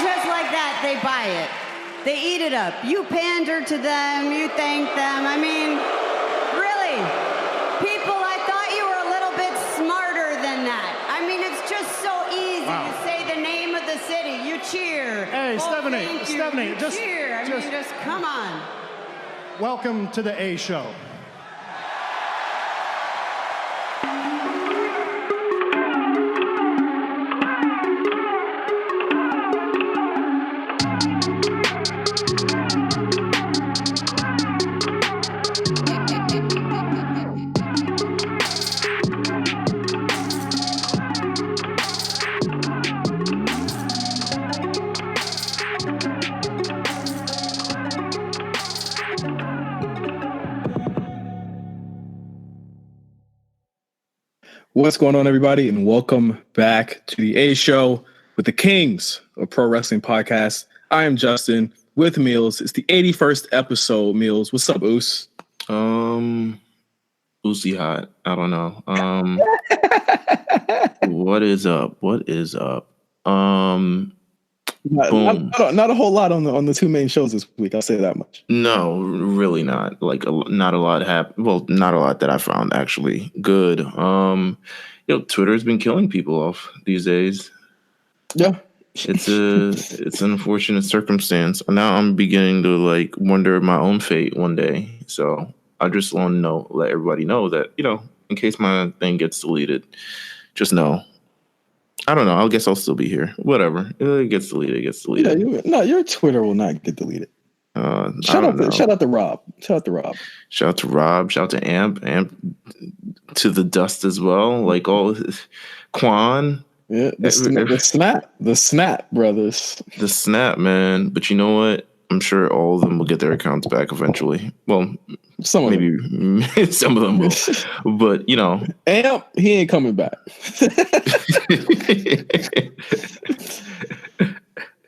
just like that, they buy it. They eat it up. You pander to them, you thank them. I mean, really, people, I thought you were a little bit smarter than that. I mean, it's just so easy to say the name of the city. You cheer. Hey, Stephanie, you cheer. I mean, just come on. Welcome to the A Show. What's going on, everybody, and welcome back to the A Show with the Kings of Pro Wrestling Podcast. I am Justin with Meelz. It's the 81st episode. Meelz, what's up, Oos? Oosy hot. I don't know. What is up? Not a whole lot on the two main shows this week. I'll say that much. No, really not. Like not a lot happened. Well, not a lot that I found actually good. Twitter's been killing people off these days. Yeah, it's an unfortunate circumstance. Now I'm beginning to wonder my own fate one day. So I just want to let everybody know that in case my thing gets deleted, just know. I don't know. I guess I'll still be here. Whatever. It gets deleted. Yeah, your Twitter will not get deleted. Shout out to Rob. Shout out to Rob. Shout out to Amp. Amp to the dust as well. Like all Quan. Yeah, the snap brothers. The snap, man. But you know what? I'm sure all of them will get their accounts back eventually. Well, some of them will. But Amp, he ain't coming back.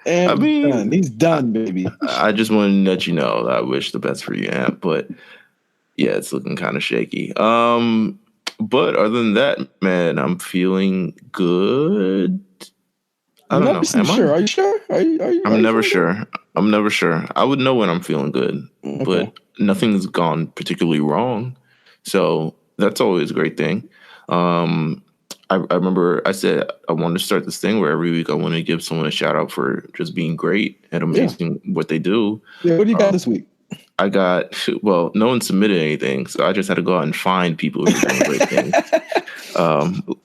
I mean, he's done, baby. I just want to let you know that I wish the best for you, Amp. But yeah, it's looking kind of shaky. But other than that, man, I'm feeling good. I don't know. Are you sure? I'm never sure. I would know when I'm feeling good, but nothing's gone particularly wrong. So that's always a great thing. I remember I said I wanted to start this thing where every week I want to give someone a shout out for just being great and amazing what they do. Yeah, what do you got this week? No one submitted anything, so I just had to go out and find people who are doing great things.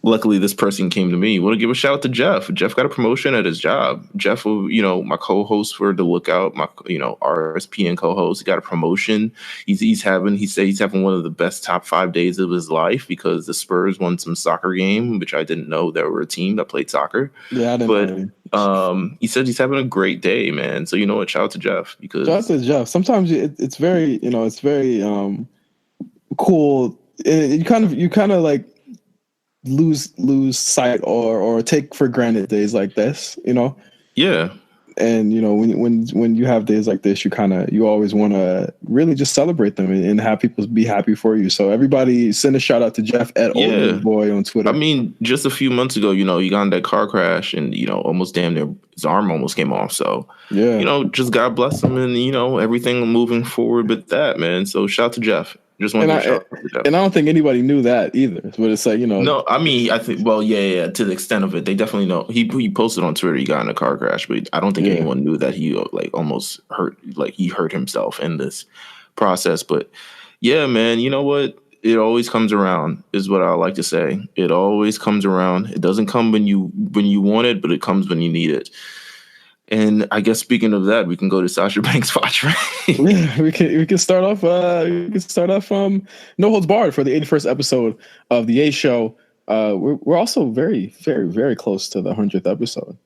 Luckily, this person came to me. Want to give a shout out to Jeff. Jeff got a promotion at his job. Jeff, my co-host for The Lookout, my RSPN co-host, he got a promotion. He said he's having one of the best top 5 days of his life because the Spurs won some soccer game, which I didn't know there were a team that played soccer. Yeah, I didn't know. He said he's having a great day, man. So you know what? Shout out to Jeff because shout out to Jeff. Sometimes it's very cool. You kind of like lose sight or take for granted days like this, Yeah. And when you have days like this, you always want to really just celebrate them and have people be happy for you. So everybody send a shout out to Jeff at Old Boy on Twitter. I mean, just a few months ago, he got in that car crash and almost damn near his arm almost came off. So just God bless him and everything moving forward with that, man. So shout out to Jeff. Just want to shout out to Jeff. And I don't think anybody knew that either. But it's like, No, I mean, I think, to the extent of it, they definitely know. He posted on Twitter he got in a car crash, but I don't think anyone knew that he almost hurt, he hurt himself in this process. But yeah, man, you know what? It always comes around, is what I like to say. It always comes around. It doesn't come when you want it, but it comes when you need it. And I guess speaking of that, we can go to Sasha Banks Watch, right? Yeah, we can start off. No Holds Barred for the 81st episode of the A Show. We're also very, very, very close to the 100th episode.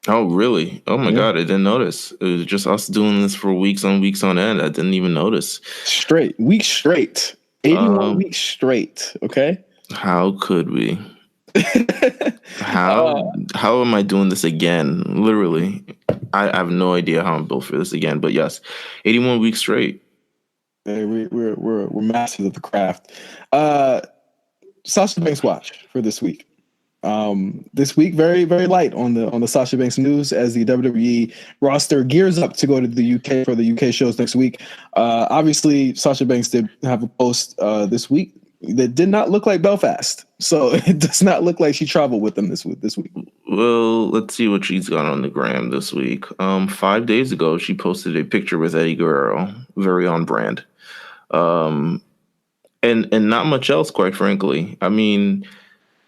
Oh, really? Oh my God, I didn't notice. It was just us doing this for weeks on end. I didn't even notice. Weeks straight. 81 weeks straight. Okay. How could we? How am I doing this again? Literally, I have no idea how I'm built for this again. But yes, 81 weeks straight. Hey, we're masters of the craft. Sasha Banks Watch for this week. This week, very, very light on the Sasha Banks news as the WWE roster gears up to go to the UK for the UK shows next week. Obviously, Sasha Banks did have a post this week that did not look like Belfast. So it does not look like she traveled with them this week. Well, let's see what she's got on the gram this week. 5 days ago, she posted a picture with Eddie Guerrero, very on brand. And not much else, quite frankly. I mean,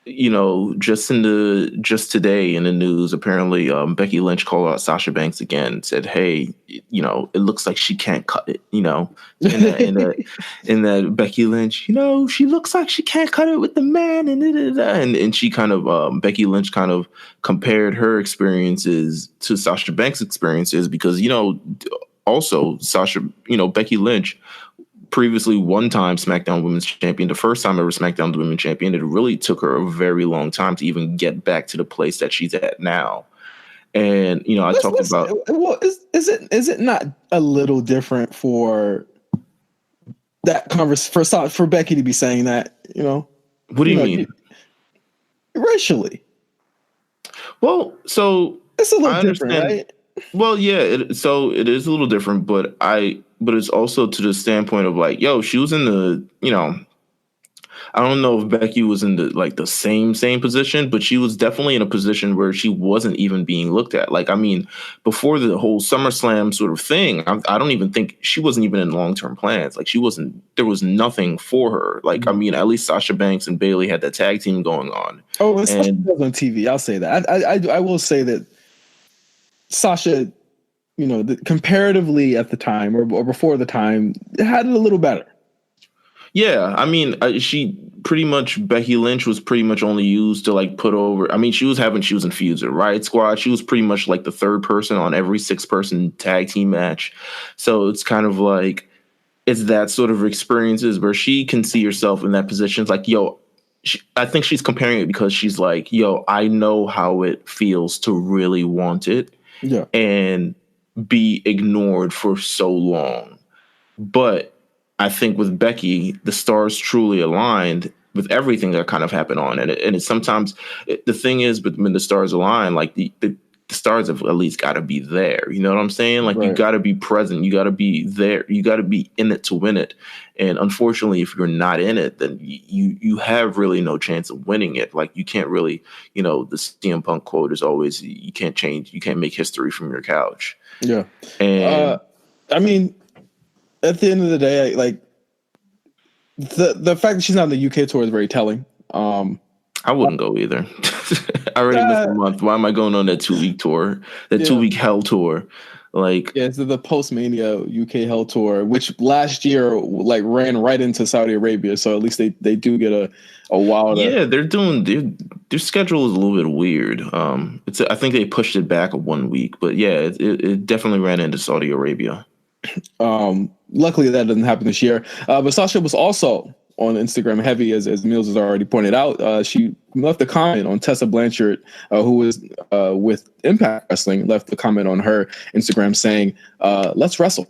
just today in the news, apparently Becky Lynch called out Sasha Banks again, said, "Hey, it looks like she can't cut it." In that Becky Lynch, she looks like she can't cut it with the man, and she kind of Becky Lynch kind of compared her experiences to Sasha Banks' experiences because also Becky Lynch, previously one-time SmackDown Women's Champion, the first time ever SmackDown Women's Champion. It really took her a very long time to even get back to the place that she's at now. And I talked about. Well, is it not a little different for that for Becky to be saying that? What do you mean? Racially. Well, so it's a little different, right? Well, yeah. So it is a little different, but it's also to the standpoint of like, she was in the, I don't know if Becky was in the same position, but she was definitely in a position where she wasn't even being looked at. Like, I mean, before the whole SummerSlam sort of thing, I don't even think she wasn't even in long-term plans. Like, there was nothing for her. Like, I mean, at least Sasha Banks and Bayley had that tag team going on. Oh, and Sasha was on TV. I'll say that. I will say that Sasha, comparatively at the time or before the time, had it a little better. Yeah, I mean, Becky Lynch was pretty much only used to like put over. I mean, she was in feuds with Riot Squad. She was pretty much like the third person on every 6-person tag team match. So it's kind of like it's that sort of experiences where she can see herself in that position. It's like, I think she's comparing it because she's like, I know how it feels to really want it. Yeah. And be ignored for so long. But I think with Becky, the stars truly aligned with everything that kind of happened on. And it's sometimes the thing is, but when the stars align, like the stars have at least got to be there. You know what I'm saying? Like, right. You got to be present. You got to be there. You got to be in it to win it. And unfortunately, if you're not in it, then you have really no chance of winning it. Like, you can't really, the CM Punk quote is always, you can't make history from your couch. Yeah. And I mean, at the end of the day, like the fact that she's not on the UK tour is very telling. I wouldn't go either. I already missed a month. Why am I going on that 2-week tour? That 2-week hell tour? Like, yeah, it's the Post-Mania UK Hell Tour, which last year like ran right into Saudi Arabia. So at least they do get a while. Yeah, they're doing their schedule is a little bit weird. I think they pushed it back 1 week, but yeah, it definitely ran into Saudi Arabia. Luckily that doesn't happen this year. But Sasha was also on Instagram heavy, as Meelz has already pointed out. She left a comment on Tessa Blanchard, who was with Impact Wrestling, left a comment on her Instagram saying, let's wrestle.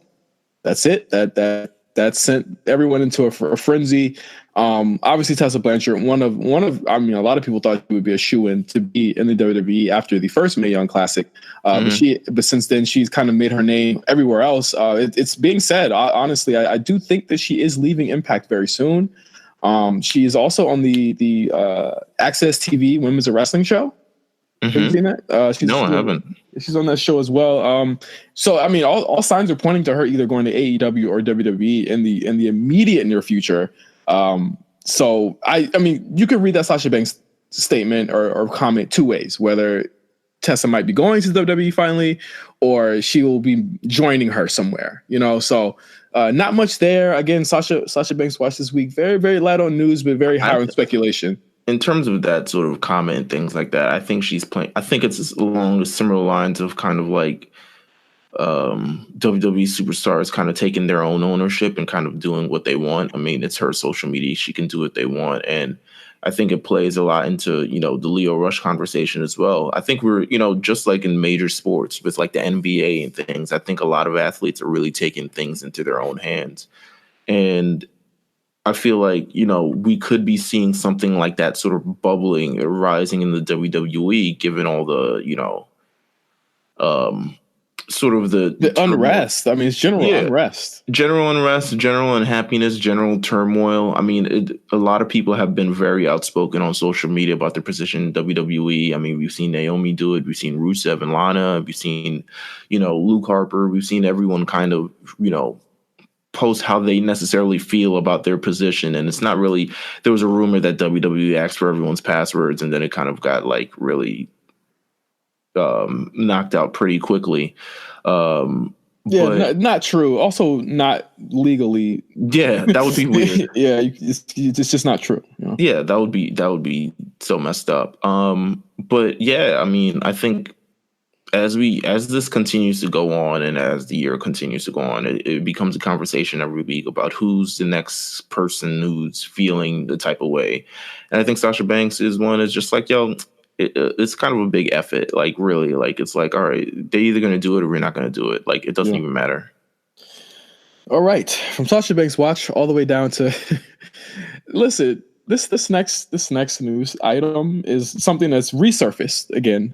That's it. That sent everyone into a frenzy. Obviously Tessa Blanchard, one of I mean, a lot of people thought she would be a shoo-in to be in the WWE after the first Mae Young Classic. But since then she's kind of made her name everywhere else. It's being said, honestly, I do think that she is leaving Impact very soon. She is also on the Access TV Women's Wrestling show. Have you seen that? No, I haven't. She's on that show as well. So I mean, all signs are pointing to her either going to AEW or WWE in the immediate near future. So I mean, you could read that Sasha Banks statement or comment two ways: whether Tessa might be going to WWE finally, or she will be joining her somewhere. So not much there. Again, Sasha Banks watched this week. Very, very light on news, but very high on speculation. In terms of that sort of comment and things like that, I think she's playing. I think it's along the similar lines of kind of like WWE superstars kind of taking their own ownership and kind of doing what they want. I mean, it's her social media; she can do what they want, and I think it plays a lot into the Lio Rush conversation as well. I think we're just like in major sports with like the NBA and things. I think a lot of athletes are really taking things into their own hands, and I feel like, we could be seeing something like that sort of bubbling or rising in the WWE, given all the, sort of the unrest. I mean, it's general unrest. General unrest, general unhappiness, general turmoil. I mean, a lot of people have been very outspoken on social media about their position in WWE. I mean, we've seen Naomi do it. We've seen Rusev and Lana. We've seen, Luke Harper. We've seen everyone kind of, post how they necessarily feel about their position. And it's not really, there was a rumor that WWE asked for everyone's passwords, and then it kind of got like really knocked out pretty quickly. Not true. Also not legally. Yeah, that would be weird. Yeah, it's just not true. Yeah, that would be so messed up. But yeah, I mean, I think as this continues to go on and as the year continues to go on, it becomes a conversation every week about who's the next person who's feeling the type of way. And I think Sasha Banks is one that's just like, yo, it's kind of a big effort. Like, really, like, it's like, all right, they're either going to do it or we're not going to do it. Like, it doesn't even matter. All right. From Sasha Banks Watch all the way down to, listen, this next news item is something that's resurfaced again.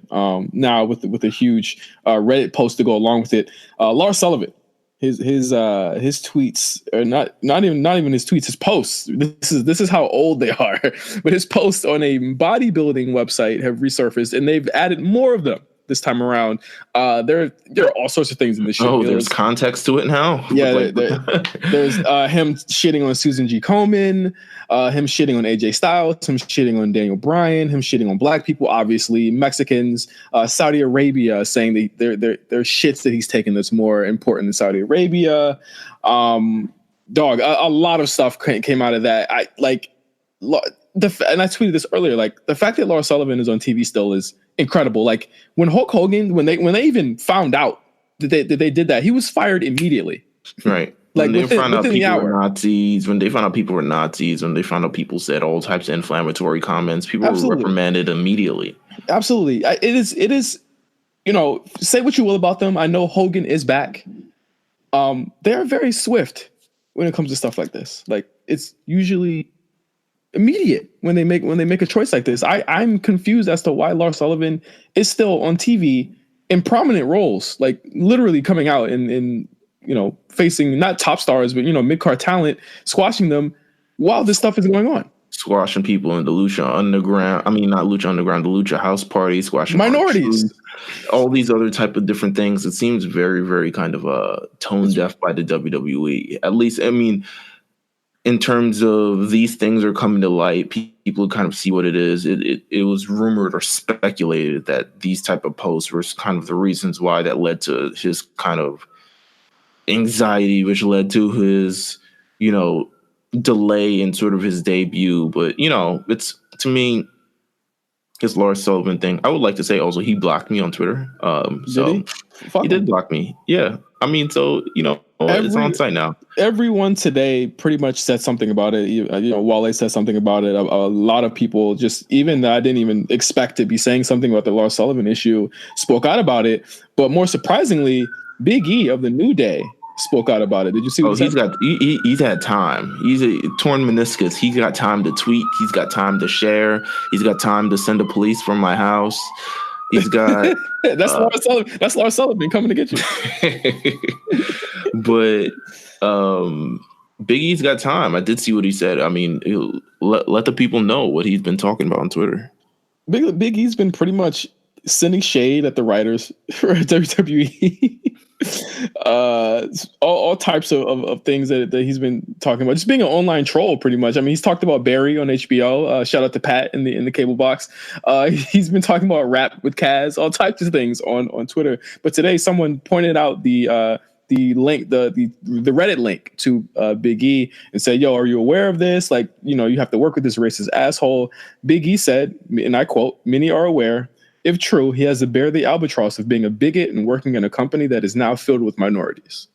Now with a huge Reddit post to go along with it. Lars Sullivan, his tweets, or not even his tweets, his posts. This is how old they are. But his posts on a bodybuilding website have resurfaced, and they've added more of them this time around. There are all sorts of things in this shit. Oh, there's context to it now? Yeah, there's him shitting on Susan G. Komen, him shitting on AJ Styles, him shitting on Daniel Bryan, him shitting on black people, obviously, Mexicans, Saudi Arabia, saying that there are shits that he's taking that's more important than Saudi Arabia. A lot of stuff came out of that. And I tweeted this earlier, like, the fact that Lars Sullivan is on TV still is incredible. Like, when Hulk Hogan, when they even found out that they did that, he was fired immediately. Right. Like, when they found out within the people hour. were Nazis, when they found out people were Nazis, when they found out people said all types of inflammatory comments, people were reprimanded immediately. Absolutely. It is, say what you will about them. I know Hogan is back. They're very swift when it comes to stuff like this. Like, it's usually immediate when they make a choice like this. I'm confused as to why Lars Sullivan is still on TV in prominent roles, like literally coming out and facing not top stars, but mid-card talent, squashing them while this stuff is going on. Squashing people in the Lucha Underground. I mean, not Lucha Underground, the Lucha House Party, squashing minorities, all these other type of different things. It seems very, very kind of tone deaf by the WWE. At least, I mean, in terms of these things are coming to light, people kind of see what it is. It was rumored or speculated that these type of posts were kind of the reasons why that led to his kind of anxiety, which led to his, delay in sort of his debut. But, it's, to me, his Lars Sullivan thing. I would like to say also he blocked me on Twitter. So he did block me. Yeah. I mean, so, it's on site now. Everyone today pretty much said something about it. Wale said something about it. A lot of people, just even that I didn't even expect to be saying something about the Lars Sullivan issue, spoke out about it. But more surprisingly, Big E of the New Day spoke out about it. Did you see what he's had time. He's a torn meniscus. He's got time to tweet. He's got time to share. He's got time to send the police from my house. He's got that's Lars Sullivan. That's Lars Sullivan coming to get you. But Big E's got time. I did see what he said. I mean, let the people know what he's been talking about on Twitter. Big E's been pretty much sending shade at the writers for WWE. All types of things that he's been talking about, just being an online troll pretty much. I mean, he's talked about Barry on HBO, shout out to Pat in the cable box. He's been talking about rap with Kaz, all types of things on Twitter. But today someone pointed out the link, the Reddit link to Big E and said, yo, are you aware of this? Like, you have to work with this racist asshole. Big E said, and I quote, many are aware. If true, he has to bear the albatross of being a bigot and working in a company that is now filled with minorities.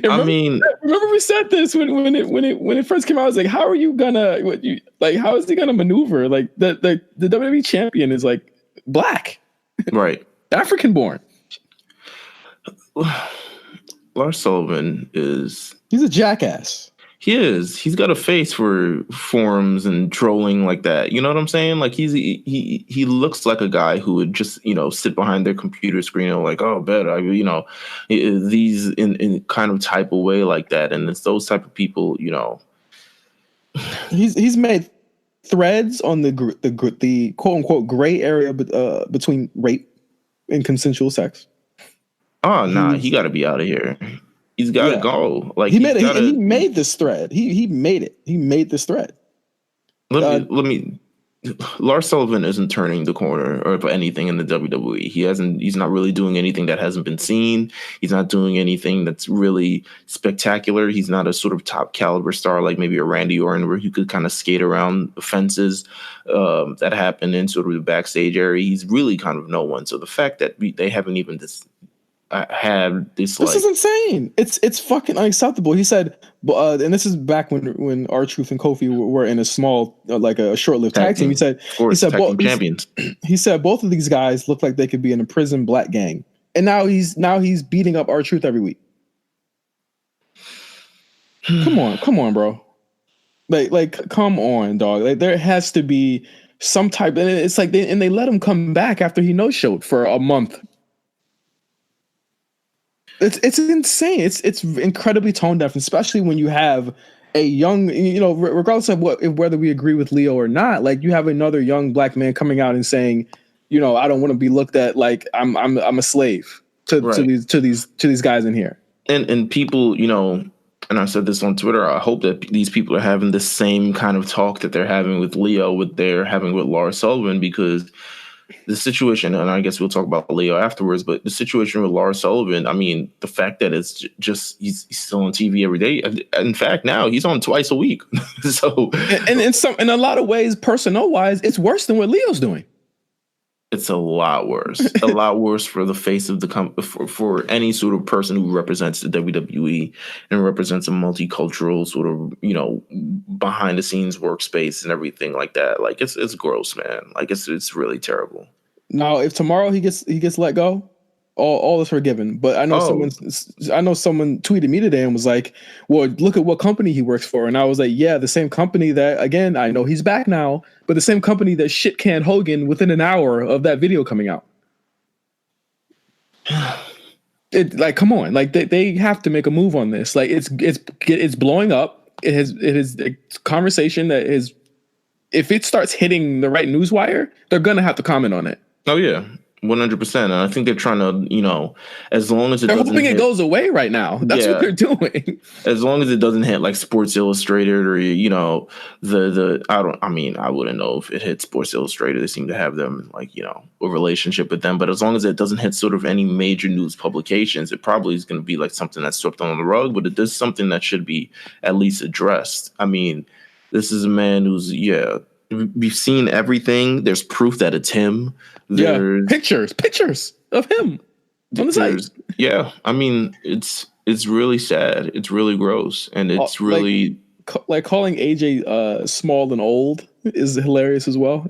Remember we said this when it first came out. I was like, how are you gonna how is he gonna maneuver? Like the WWE champion is like black, right? African born. Lars Sullivan is He's a jackass. He is. He's got a face for forums and trolling like that. You know what I'm saying? Like he looks like a guy who would just, sit behind their computer screen and like, oh, these in kind of type of way like that. And it's those type of people, He's made threads on the quote unquote gray area between rape and consensual sex. Oh, nah, he got to be out of here. He's got to go. Like he made this thread. He made it. He made this thread. Let me. Lars Sullivan isn't turning the corner or anything in the WWE. He's not really doing anything that hasn't been seen. He's not doing anything that's really spectacular. He's not a sort of top caliber star like maybe a Randy Orton where he could kind of skate around fences that happen in sort of the backstage area. He's really kind of no one. So the fact that they haven't even had this is insane. It's fucking unacceptable. He said, and this is back when R-Truth and Kofi were in a small, like a short-lived tag team. He said champions. He said both of these guys look like they could be in a prison black gang, and now he's beating up R-Truth every week. Come on, bro. Like, come on, dog. Like, there has to be some type, and it's like they let him come back after he no-showed for a month. It's insane. It's incredibly tone deaf, especially when you have a young, regardless of whether we agree with Lio or not. Like, you have another young black man coming out and saying, I don't want to be looked at like I'm a slave to these guys in here. And people, and I said this on Twitter, I hope that these people are having the same kind of talk that they're having with Lio, they're having with Lars Sullivan, because the situation, and I guess we'll talk about Lio afterwards, but the situation with Lars Sullivan, I mean, the fact that it's just he's still on TV every day. In fact, now he's on twice a week. So, and in a lot of ways, personnel wise, it's worse than what Leo's doing. It's a lot worse. A lot worse for the face of the for any sort of person who represents the WWE and represents a multicultural sort of, behind the scenes workspace and everything like that. Like, it's gross, man. Like, it's really terrible. Now, if tomorrow he gets let go, all is forgiven. But I know someone tweeted me today and was like, well, look at what company he works for. And I was like, yeah, the same company that, again, I know he's back now, but the same company that shit canned Hogan within an hour of that video coming out. Come on, like they have to make a move on this. Like, it's blowing up. It is a conversation that is, if it starts hitting the right newswire, they're gonna have to comment on it. Oh yeah. 100%. And I think they're trying to, as long as they're hoping it goes away right now. That's what they're doing. As long as it doesn't hit like Sports Illustrated or, I wouldn't know if it hit Sports Illustrated. They seem to have them a relationship with them. But as long as it doesn't hit sort of any major news publications, it probably is going to be like something that's swept under the rug. But it is something that should be at least addressed. I mean, this is a man who's, we've seen everything. There's proof that it's him. There's pictures of him on the site. Yeah, I mean, it's really sad. It's really gross, and it's really like calling AJ small and old is hilarious as well.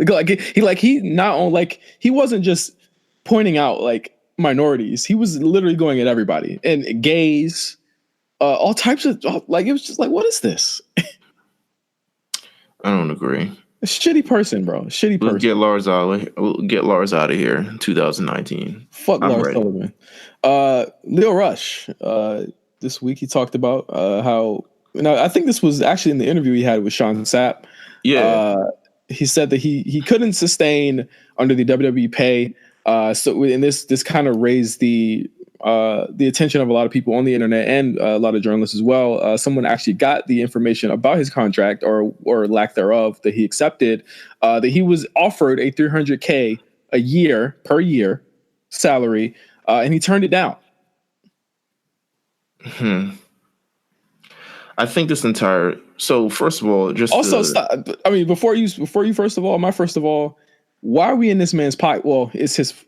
He wasn't just pointing out like minorities. He was literally going at everybody and gays, all types of it was just like, what is this? I don't agree. A shitty person, bro. Shitty person. Let's get Lars out of here in 2019. Fuck Lars Sullivan. Lio Rush. This week he talked about how. Now I think this was actually in the interview he had with Sean Sapp. Yeah. He said that he couldn't sustain under the WWE pay. This kind of raised the attention of a lot of people on the internet and a lot of journalists as well. Someone actually got the information about his contract or lack thereof that he accepted, that he was offered a $300K per year salary, and he turned it down. I think this entire, so first of all, just also, before you first of all, why are we in this man's pocket? Well, it's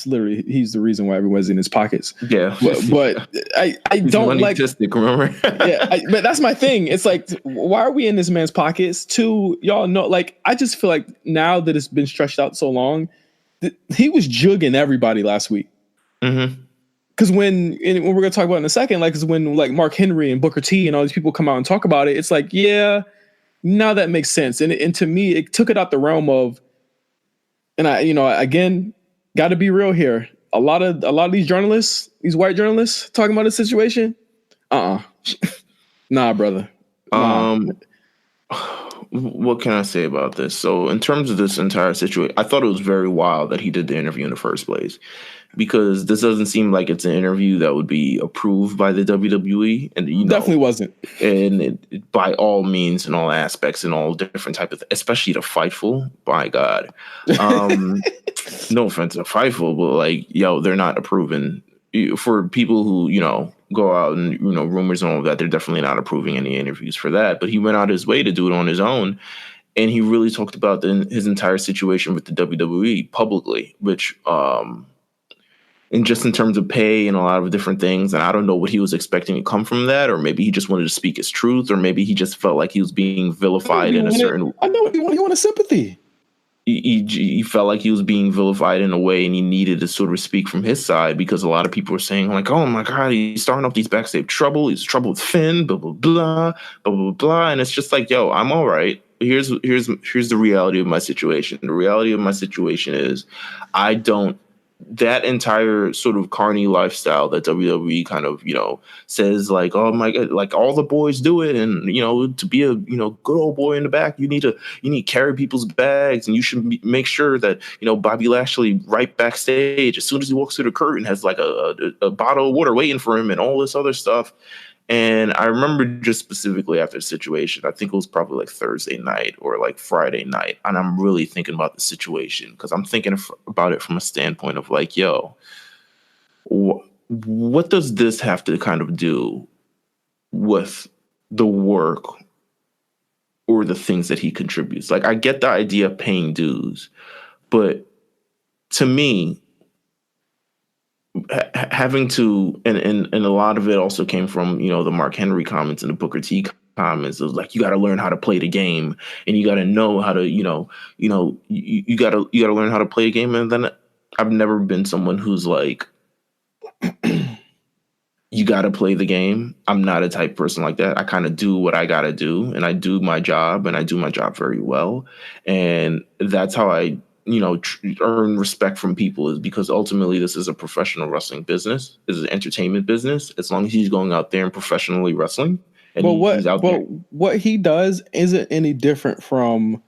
literally, he's the reason why everyone's in his pockets. Yeah. But I don't like, remember? But that's my thing. It's like, why are we in this man's pockets? Two, y'all know, like, I just feel like now that it's been stretched out so long, he was jugging everybody last week. Mm-hmm. because when we're gonna talk about it in a second, like, is when like Mark Henry and Booker T and all these people come out and talk about it, it's like, yeah, now that makes sense. And to me, it took it out the realm of, and I, again, got to be real here. A lot of these journalists, these white journalists, talking about this situation, nah, brother. Nah. What can I say about this? So in terms of this entire situation, I thought it was very wild that he did the interview in the first place, because this doesn't seem like it's an interview that would be approved by the WWE, and definitely wasn't. And it, by all means, in all aspects, in all different type of, especially the Fightful. By God, no offense to Fightful, but like, yo, they're not approving for people who go out and rumors and all of that. They're definitely not approving any interviews for that. But he went out his way to do it on his own. And he really talked about his entire situation with the WWE publicly, which, and just in terms of pay and a lot of different things. And I don't know what he was expecting to come from that, or maybe he just wanted to speak his truth, or maybe he just felt like he was being vilified in a certain. I know he wanted sympathy. He felt like he was being vilified in a way, and he needed to sort of speak from his side, because a lot of people were saying like, "Oh my God, he's starting up these backstage trouble. He's trouble with Finn, blah blah blah, blah blah blah." And it's just like, yo, I'm all right. Here's the reality of my situation. The reality of my situation is, that entire sort of carny lifestyle that WWE kind of, says like, oh my God, like all the boys do it. And, to be a, good old boy in the back, you need to carry people's bags, and you should make sure that, Bobby Lashley right backstage, as soon as he walks through the curtain, has like a bottle of water waiting for him and all this other stuff. And I remember just specifically after the situation, I think it was probably like Thursday night or like Friday night. And I'm really thinking about the situation, because I'm thinking about it from a standpoint of like, yo, what does this have to kind of do with the work or the things that he contributes? Like, I get the idea of paying dues, but to me, having to, and a lot of it also came from, the Mark Henry comments and the Booker T comments. It was like, you got to learn how to play the game, and you got to know how to, you got to learn how to play a game. And then I've never been someone who's like, you got to play the game. I'm not a type person like that. I kind of do what I got to do, and I do my job, and I do my job very well. And that's how I, earn respect from people, is because ultimately this is a professional wrestling business. This is an entertainment business. As long as he's going out there and professionally wrestling, and what he does isn't any different from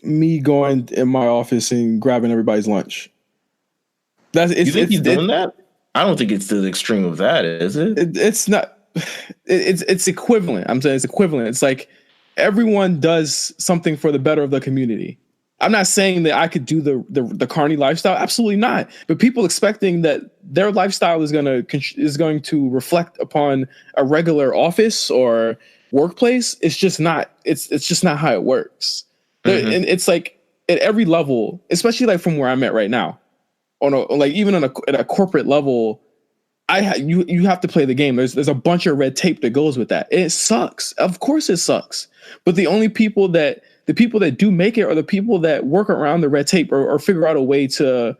me going in my office and grabbing everybody's lunch. You think he's doing that? I don't think it's to the extreme of that, is it? It's not. It's equivalent. I'm saying it's equivalent. It's like everyone does something for the better of the community. I'm not saying that I could do the carny lifestyle. Absolutely not. But people expecting that their lifestyle is going to reflect upon a regular office or workplace. It's just not. It's just not how it works. Mm-hmm. And it's like at every level, especially like from where I'm at right now, even at a corporate level, you have to play the game. There's a bunch of red tape that goes with that. It sucks. Of course it sucks. But the only people that do make it are the people that work around the red tape or figure out a way to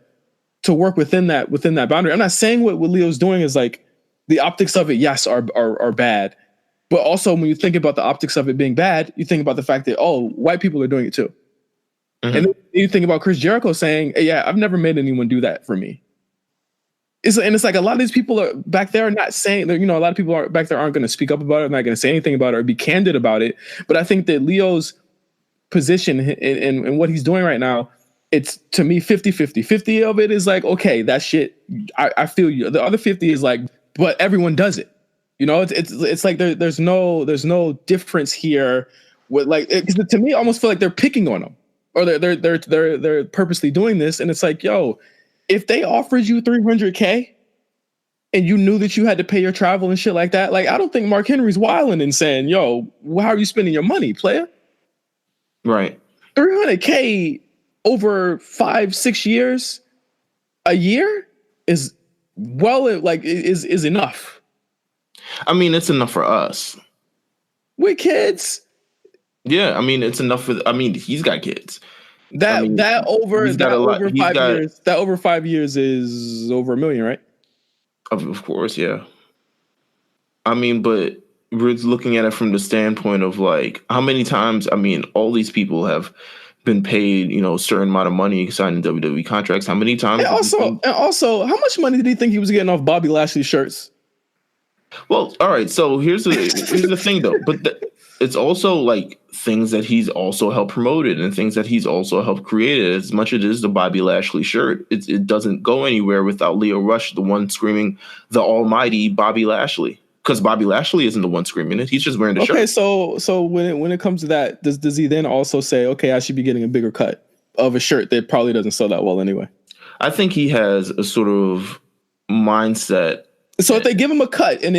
work within that boundary. I'm not saying what Leo's doing is like the optics of it, yes, are bad. But also when you think about the optics of it being bad, you think about the fact that, white people are doing it too. Mm-hmm. And then you think about Chris Jericho saying, hey, yeah, I've never made anyone do that for me. It's like a lot of these people are back there not saying, a lot of people back there aren't going to speak up about it, not going to say anything about it or be candid about it. But I think that Leo's position and what he's doing right now, it's to me 50-50. 50 of it is like, okay, that shit, I feel you. The other 50 is like, but everyone does it. It's like there's no difference here. With like, to me, I almost feel like they're picking on them, or they're purposely doing this. And it's like, yo, if they offered you $300K and you knew that you had to pay your travel and shit like that, like, I don't think Mark Henry's wilding and saying, yo, how are you spending your money, player? Right. $300K over 5-6 years, a year is enough. I mean, it's enough for us. We're kids. Yeah, I mean, it's enough for. He's got kids. That over 5 years is over $1 million, right? Of course, yeah. I mean, but we're looking at it from the standpoint of like how many times. I mean, all these people have been paid, a certain amount of money signing WWE contracts. How many times? And also, how much money did he think he was getting off Bobby Lashley's shirts? Well, all right. So here's the thing, though. But it's also like things that he's also helped promoted and things that he's also helped created. As much as it is the Bobby Lashley shirt, it doesn't go anywhere without Lio Rush, the one screaming the almighty Bobby Lashley. Because Bobby Lashley isn't the one screaming it; he's just wearing the shirt. Okay, so when it comes to that, does he then also say, okay, I should be getting a bigger cut of a shirt that probably doesn't sell that well anyway? I think he has a sort of mindset. So if they give him a cut and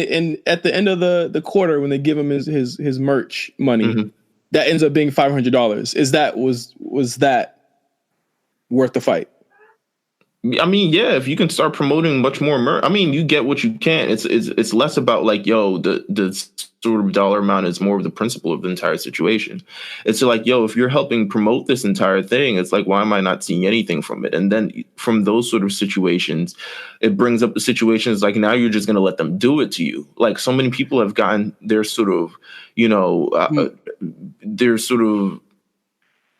at the end of the quarter, when they give him his merch money, that ends up being $500. Was that worth the fight? I mean, yeah, if you can start promoting much more merch, I mean, you get what you can. It's less about like, the sort of dollar amount is more of the principle of the entire situation. It's like, if you're helping promote this entire thing, it's like, why am I not seeing anything from it? And then from those sort of situations, it brings up the situations like now you're just going to let them do it to you. Like so many people have gotten their sort of, their sort of.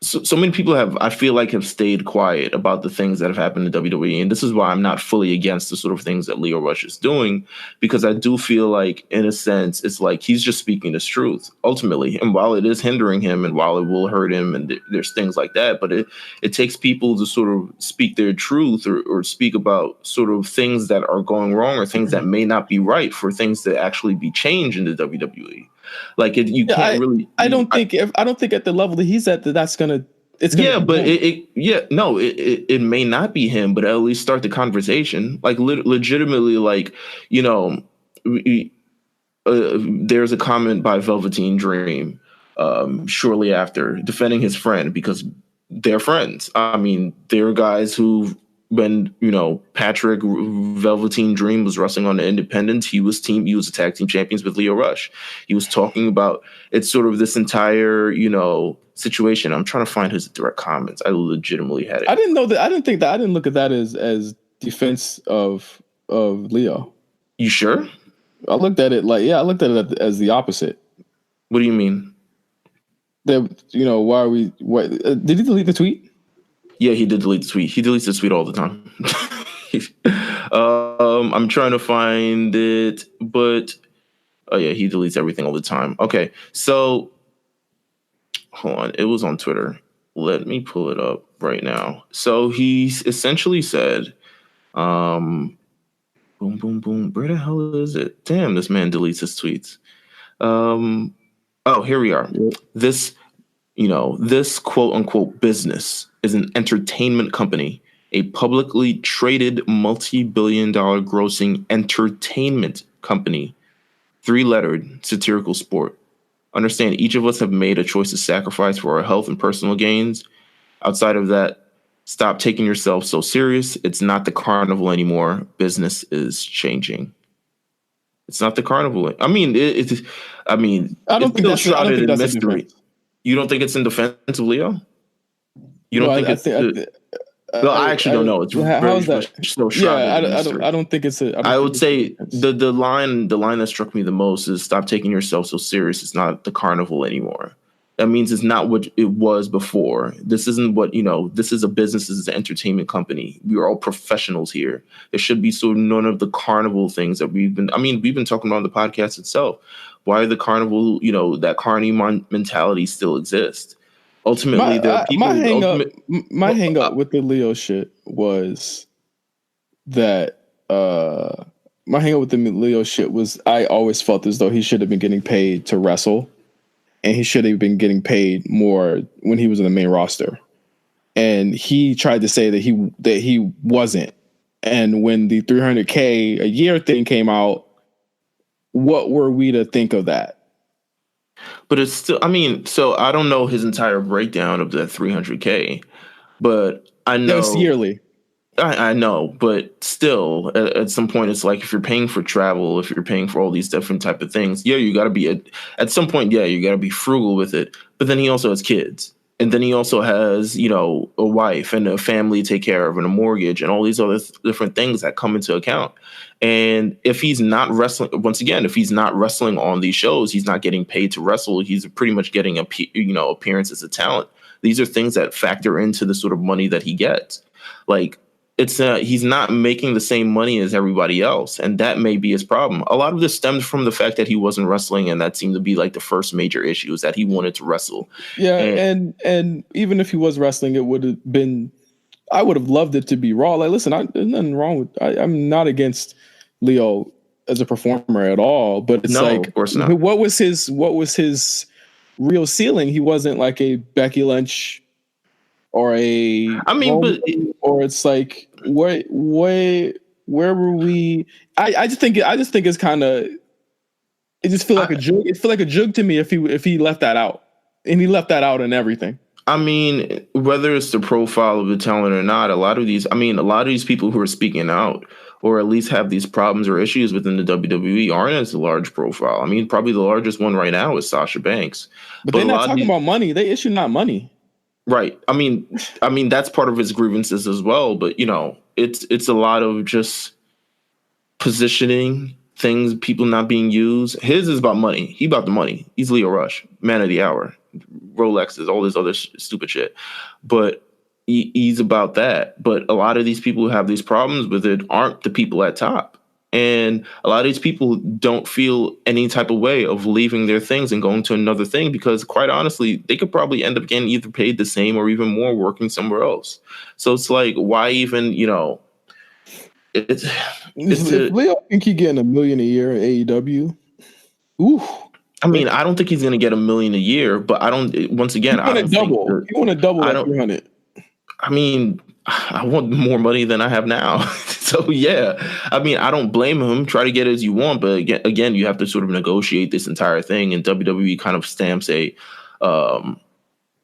So many people I feel like have stayed quiet about the things that have happened to WWE. And this is why I'm not fully against the sort of things that Lio Rush is doing, because I do feel like, in a sense, it's like he's just speaking his truth ultimately. And while it is hindering him and while it will hurt him and there's things like that, but it takes people to sort of speak their truth or speak about sort of things that are going wrong or things that may not be right for things to actually be changed in the WWE. Like you can't really. I don't think at the level that he's at that's gonna. It's gonna but it may not be him, but at least start the conversation. Like legitimately, like there's a comment by Velveteen Dream shortly after defending his friend because they're friends. I mean, they're guys who. When Patrick Velveteen Dream was wrestling on the Independents, he was a tag team champions with Lio Rush. He was talking about it's sort of this entire situation. I'm trying to find his direct comments. I legitimately had it. I didn't know that. I didn't look at that as defense of Lio. You sure? I looked at it as the opposite. What do you mean? That why are we? What did he delete the tweet? Yeah, he did delete the tweet. He deletes the tweet all the time. I'm trying to find it, but he deletes everything all the time. Okay, so hold on. It was on Twitter. Let me pull it up right now. So he essentially said, boom, boom, boom. Where the hell is it? Damn, this man deletes his tweets. Here we are. Yep. This quote unquote business is an entertainment company, a publicly traded multi-billion-dollar grossing entertainment company, 3-lettered satirical sport. Understand each of us have made a choice to sacrifice for our health and personal gains. Outside of that, stop taking yourself so serious. It's not the carnival anymore. Business is changing. It's not the carnival. I mean, I don't think shrouded in mystery. You don't think it's in defense of Lio? You don't think I actually don't know. It's how is that? So shrouded. I don't think it's a. I would say the line that struck me the most is stop taking yourself so serious. It's not the carnival anymore. That means it's not what it was before. This isn't what this is a business. This is an entertainment company. We are all professionals here. There should be none of the carnival things that we've been talking about on the podcast itself. Why the carnival, that carny mentality still exists. Ultimately, there are people. My hang up with the Lio shit was that. My hang up with the Lio shit was I always felt as though he should have been getting paid to wrestle, and he should have been getting paid more when he was in the main roster. And he tried to say that he wasn't. And when the $300K a year thing came out, what were we to think of that? But it's still, so I don't know his entire breakdown of the $300K, but I know it's yearly. I know, but still, at some point, it's like if you're paying for travel, if you're paying for all these different type of things, you got to be at some point, you got to be frugal with it. But then he also has kids. And then he also has, a wife and a family to take care of and a mortgage and all these other different things that come into account. And if he's not wrestling, once again, if he's not wrestling on these shows, he's not getting paid to wrestle. He's pretty much getting appearance as a talent. These are things that factor into the sort of money that he gets. Like, he's not making the same money as everybody else, and that may be his problem. A lot of this stems from the fact that he wasn't wrestling, and that seemed to be like the first major issue, is that he wanted to wrestle. Yeah, and even if he was wrestling, it would have been. I would have loved it to be Raw. Like, listen, there's nothing wrong with. I'm not against Lio as a performer at all, but it's of course not. What was his real ceiling? He wasn't like a Becky Lynch or a. I mean, Roman, or it's like where were we? I just think it's kind of. It just feel like a joke. It feel like a joke to me if he left that out, and he left that out in everything. I mean, whether it's the profile of the talent or not, a lot of these people who are speaking out, or at least have these problems or issues within the WWE, aren't as a large profile. I mean, probably the largest one right now is Sasha Banks. But they're not talking about money. They issue not money. Right. I mean, that's part of his grievances as well. But, it's a lot of just positioning, things, people not being used. His is about money. He about the money. He's Lio Rush, man of the hour, Rolexes, all this other stupid shit. But he's about that. But a lot of these people who have these problems with it aren't the people at top. And a lot of these people don't feel any type of way of leaving their things and going to another thing, because quite honestly, they could probably end up getting either paid the same or even more working somewhere else. So it's like, why even, if Lio think he getting $1 million a year at AEW, ooh. I mean, I don't think he's going to get $1 million a year, but I don't. Once again, I don't double. You want to double that 300. I mean, I want more money than I have now. So yeah, I mean, I don't blame him. Try to get it as you want, but again, you have to sort of negotiate this entire thing, and WWE kind of stamps a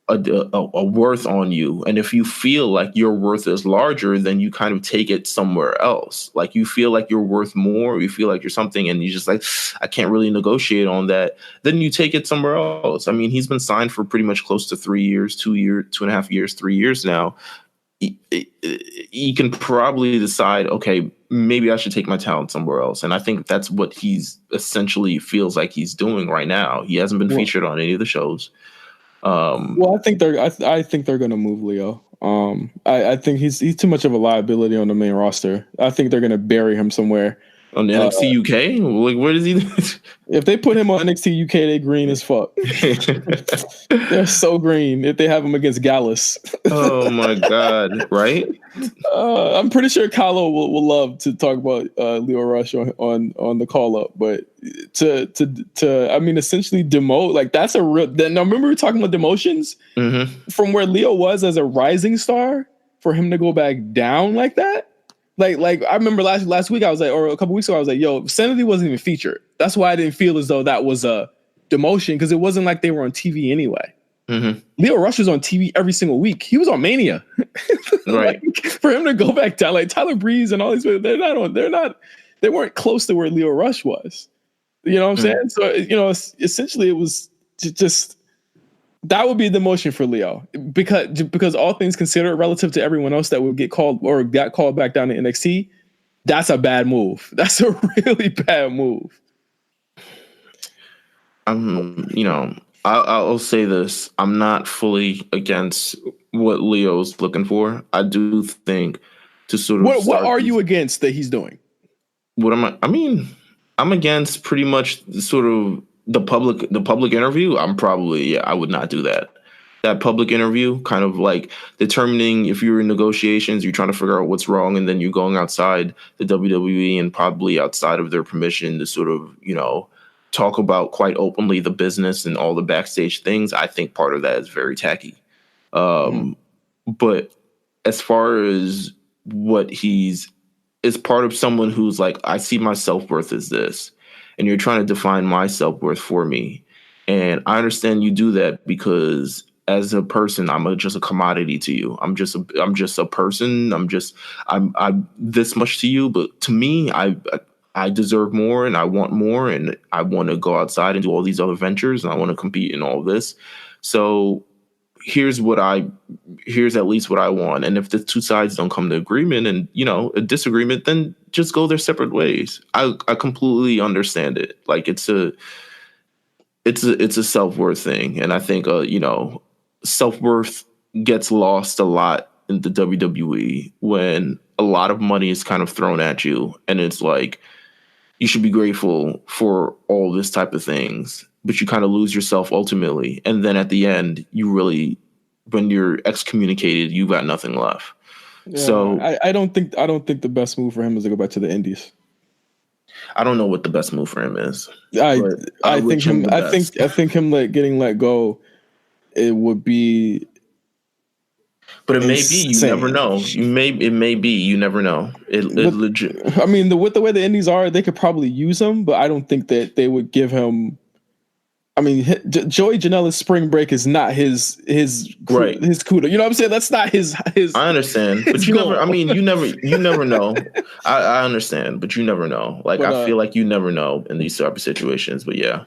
worth on you. And if you feel like your worth is larger, then you kind of take it somewhere else. Like, you feel like you're worth more, or you feel like you're something, and you just like, I can't really negotiate on that. Then you take it somewhere else. I mean, he's been signed for pretty much close to 3 years, 2.5 years, 3 years now. He can probably decide, okay, maybe I should take my talent somewhere else. And I think that's what he's essentially feels like he's doing right now. He hasn't been featured on any of the shows. I think they're going to move Lio. I think he's too much of a liability on the main roster. I think they're going to bury him somewhere. On the NXT UK? Like, where does he? If they put him on NXT UK, they green as fuck. They're so green if they have him against Gallus. Oh my God! Right? I'm pretty sure Kylo will love to talk about Lio Rush on the call up, but to I mean, essentially demote, like, that's a real. Now remember, we were talking about demotions from where Lio was as a rising star, for him to go back down like that. Like I remember last week I was like, or a couple weeks ago I was like, yo, Sanity wasn't even featured. That's why I didn't feel as though that was a demotion, because it wasn't like they were on TV anyway. Lio Rush was on TV every single week. He was on Mania. Right. Like, for him to go back down, like Tyler Breeze and all these people, they weren't close to where Lio Rush was. You know what I'm saying? So, essentially it was just, that would be the motion for Lio, because all things considered, relative to everyone else that would get called or got called back down to NXT, that's a bad move. That's a really bad move. I'll say this: I'm not fully against what Leo's looking for. I do think to sort of. What are you against that he's doing? What am I? I mean, I'm against pretty much sort of. The public interview, I would not do that. That public interview, kind of like determining if you're in negotiations, you're trying to figure out what's wrong, and then you're going outside the WWE and probably outside of their permission to sort of, talk about quite openly the business and all the backstage things. I think part of that is very tacky. But as far as what is part of someone who's like, I see my self-worth as this. And you're trying to define my self-worth for me. And I understand you do that because as a person, I'm just a commodity to you. I'm just a person. I'm this much to you. But to me, I deserve more, and I want more, and I want to go outside and do all these other ventures, and I want to compete in all this. So here's at least what I want. And if the two sides don't come to agreement and, a disagreement, then just go their separate ways. I completely understand it. Like it's a self-worth thing. And I think, self-worth gets lost a lot in the WWE when a lot of money is kind of thrown at you. And it's like, you should be grateful for all this type of things, but you kind of lose yourself ultimately. And then at the end, when you're excommunicated, you got nothing left. Yeah, so I don't think the best move for him is to go back to the Indies. I don't know what the best move for him is. I think him getting let go, it would be. But it may be, you never know. It may be, you never know. It legit. I mean, with the way the Indies are, they could probably use him, but I don't think that they would give him. I mean, Joey Janela's spring break is not his right. His kudo. You know what I'm saying? That's not his. I understand, but you never. I mean, you never know. I understand, but you never know. Like I feel like you never know in these type of situations. But yeah.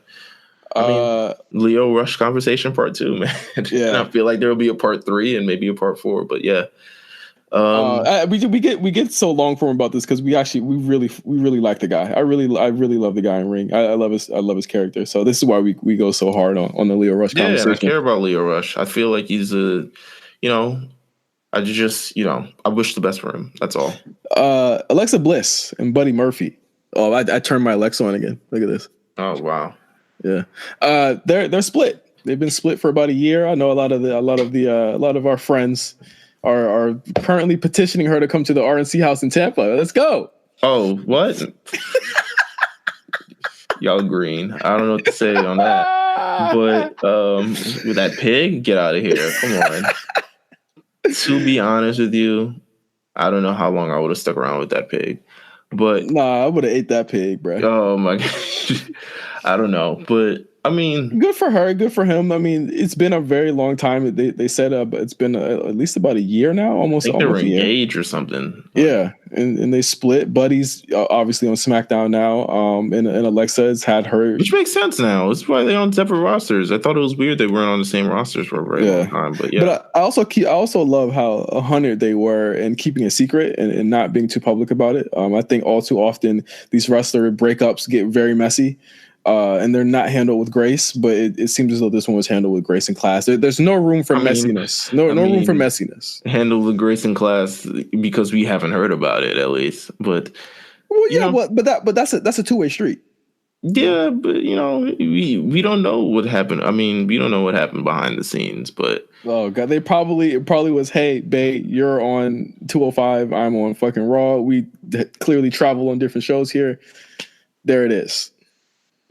I mean, Lio Rush conversation part 2, man. Yeah, and I feel like there will be a part 3 and maybe a part 4, but yeah. We get so long for him about this because we really like the guy. I really love the guy in ring. I love his character. So this is why we go so hard on the Lio Rush conversation. Yeah, I care about Lio Rush. I feel like he's I wish the best for him. That's all. Alexa Bliss and Buddy Murphy. Oh, I turned my Alexa on again. Look at this. Oh wow. Yeah, they're split. They've been split for about a year. I know a lot of our friends are currently petitioning her to come to the RNC house in Tampa. Let's go. Oh, what? Y'all green. I don't know what to say on that. But with that pig, get out of here. Come on. To be honest with you, I don't know how long I would have stuck around with that pig. But I would have ate that pig, bro. Oh my gosh. I don't know, but I mean, good for her, good for him. I mean, it's been a very long time. They said it's been at least about a year now, almost. I think they were engaged engaged or something. Yeah, and they split. Buddy's obviously on SmackDown now. And Alexa has had her, which makes sense now. It's why they're on separate rosters. I thought it was weird they weren't on the same rosters for a very long time. But yeah, but I also love how 100 they were and keeping a secret and not being too public about it. I think all too often these wrestler breakups get very messy. And they're not handled with grace, but it seems as though this one was handled with grace and class. There's no room for messiness. No room for messiness. Handled with grace and class because we haven't heard about it, at least. But that's a two-way street. Yeah, but we don't know what happened. I mean, we don't know what happened behind the scenes. But oh god, it probably was, hey, babe, you're on 205, I'm on fucking Raw. We clearly travel on different shows here. There it is.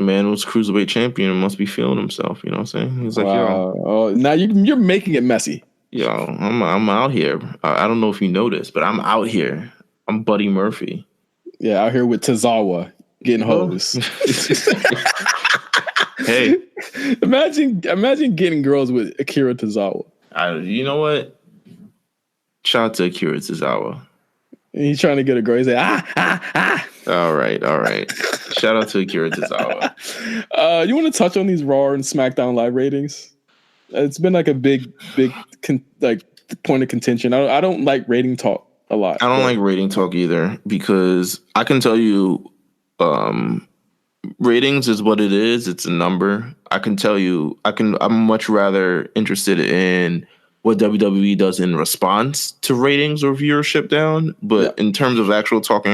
Man was cruiserweight champion and must be feeling himself. You know what I'm saying? He's like, yo. Now you're making it messy. Yo, I'm out here. I don't know if you noticed, but I'm out here. I'm Buddy Murphy. Yeah, out here with Tozawa getting hoes. Hey, imagine getting girls with Akira Tozawa. You know what? Shout out to Akira Tozawa. And he's trying to get a girl. He's like, All right. Shout out to Akira Tozawa. You want to touch on these Raw and SmackDown live ratings? It's been like a big point of contention. I don't like rating talk a lot. I don't like rating talk either because I can tell you, ratings is what it is. It's a number. I can tell you. I'm much rather interested in what WWE does in response to ratings or viewership down. But in terms of actual talking,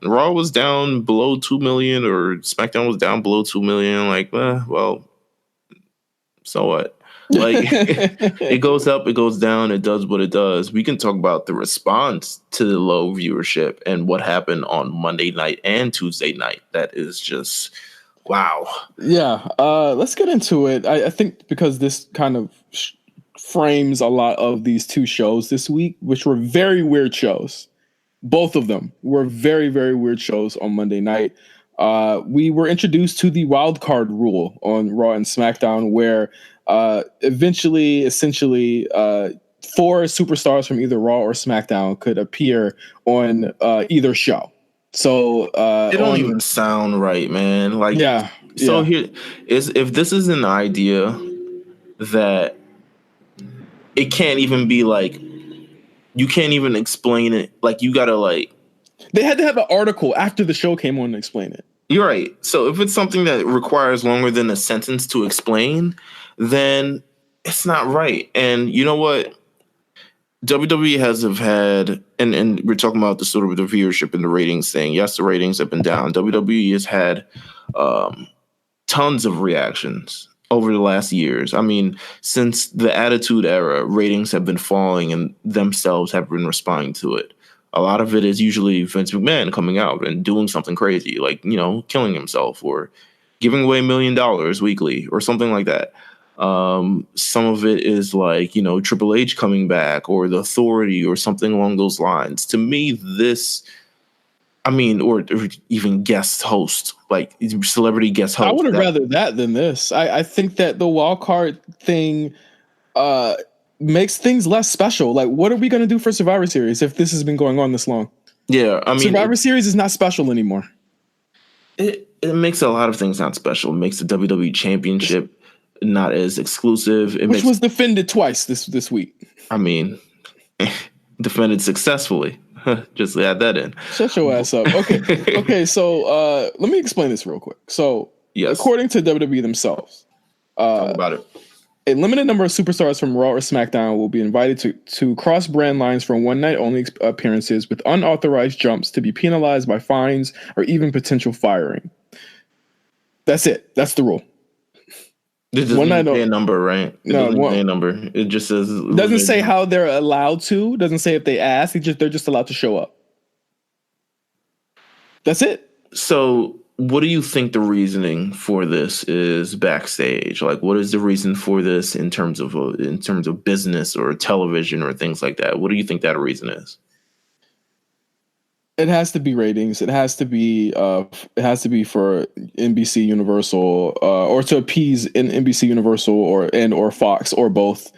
Raw was down below 2 million or SmackDown was down below 2 million. Well, so what? It goes up, it goes down, it does what it does. We can talk about the response to the low viewership and what happened on Monday night and Tuesday night. That is just... wow. Yeah. Let's get into it. I think because this kind of frames a lot of these two shows this week, which were very weird shows. Both of them were very, very weird shows on Monday night. We were introduced to the Wildcard Rule on Raw and SmackDown, where essentially, 4 superstars from either Raw or SmackDown could appear on either show. So it don't even sound right, man. Here is if this is an idea that it can't even be like, you can't even explain it. Like, you gotta like. They had to have an article after the show came on to explain it. You're right. So if it's something that requires longer than a sentence to explain, then it's not right. And you know what? WWE have had, and we're talking about the sort of the viewership and the ratings thing. Yes, the ratings have been down. WWE has had tons of reactions over the last years. I mean, since the Attitude Era, ratings have been falling and themselves have been responding to it. A lot of it is usually Vince McMahon coming out and doing something crazy, like, killing himself or giving away $1 million weekly or something like that. Some of it is like, Triple H coming back or the Authority or something along those lines. To me, or even guest host, like celebrity guest host. I would have rather that than this. I think that the wild card thing makes things less special. Like, what are we going to do for Survivor Series if this has been going on this long? Yeah, I mean, Survivor Series is not special anymore. It makes a lot of things not special. It makes the WWE Championship not as exclusive. Which was defended twice this week. I mean, defended successfully. Just add that in. Shut your ass up. Okay. So let me explain this real quick. So, yes. According to WWE themselves, talk about it. A limited number of superstars from Raw or SmackDown will be invited to cross brand lines for one night only appearances with unauthorized jumps to be penalized by fines or even potential firing. That's it. That's the rule. It doesn't say a number, right? It doesn't say a number. It just says. Doesn't say how they're allowed to. Doesn't say if they ask. They're just allowed to show up. That's it. So, what do you think the reasoning for this is backstage? Like, what is the reason for this in terms of business or television or things like that? What do you think that reason is? It has to be ratings. It has to be for NBC Universal or to appease NBC Universal or Fox or both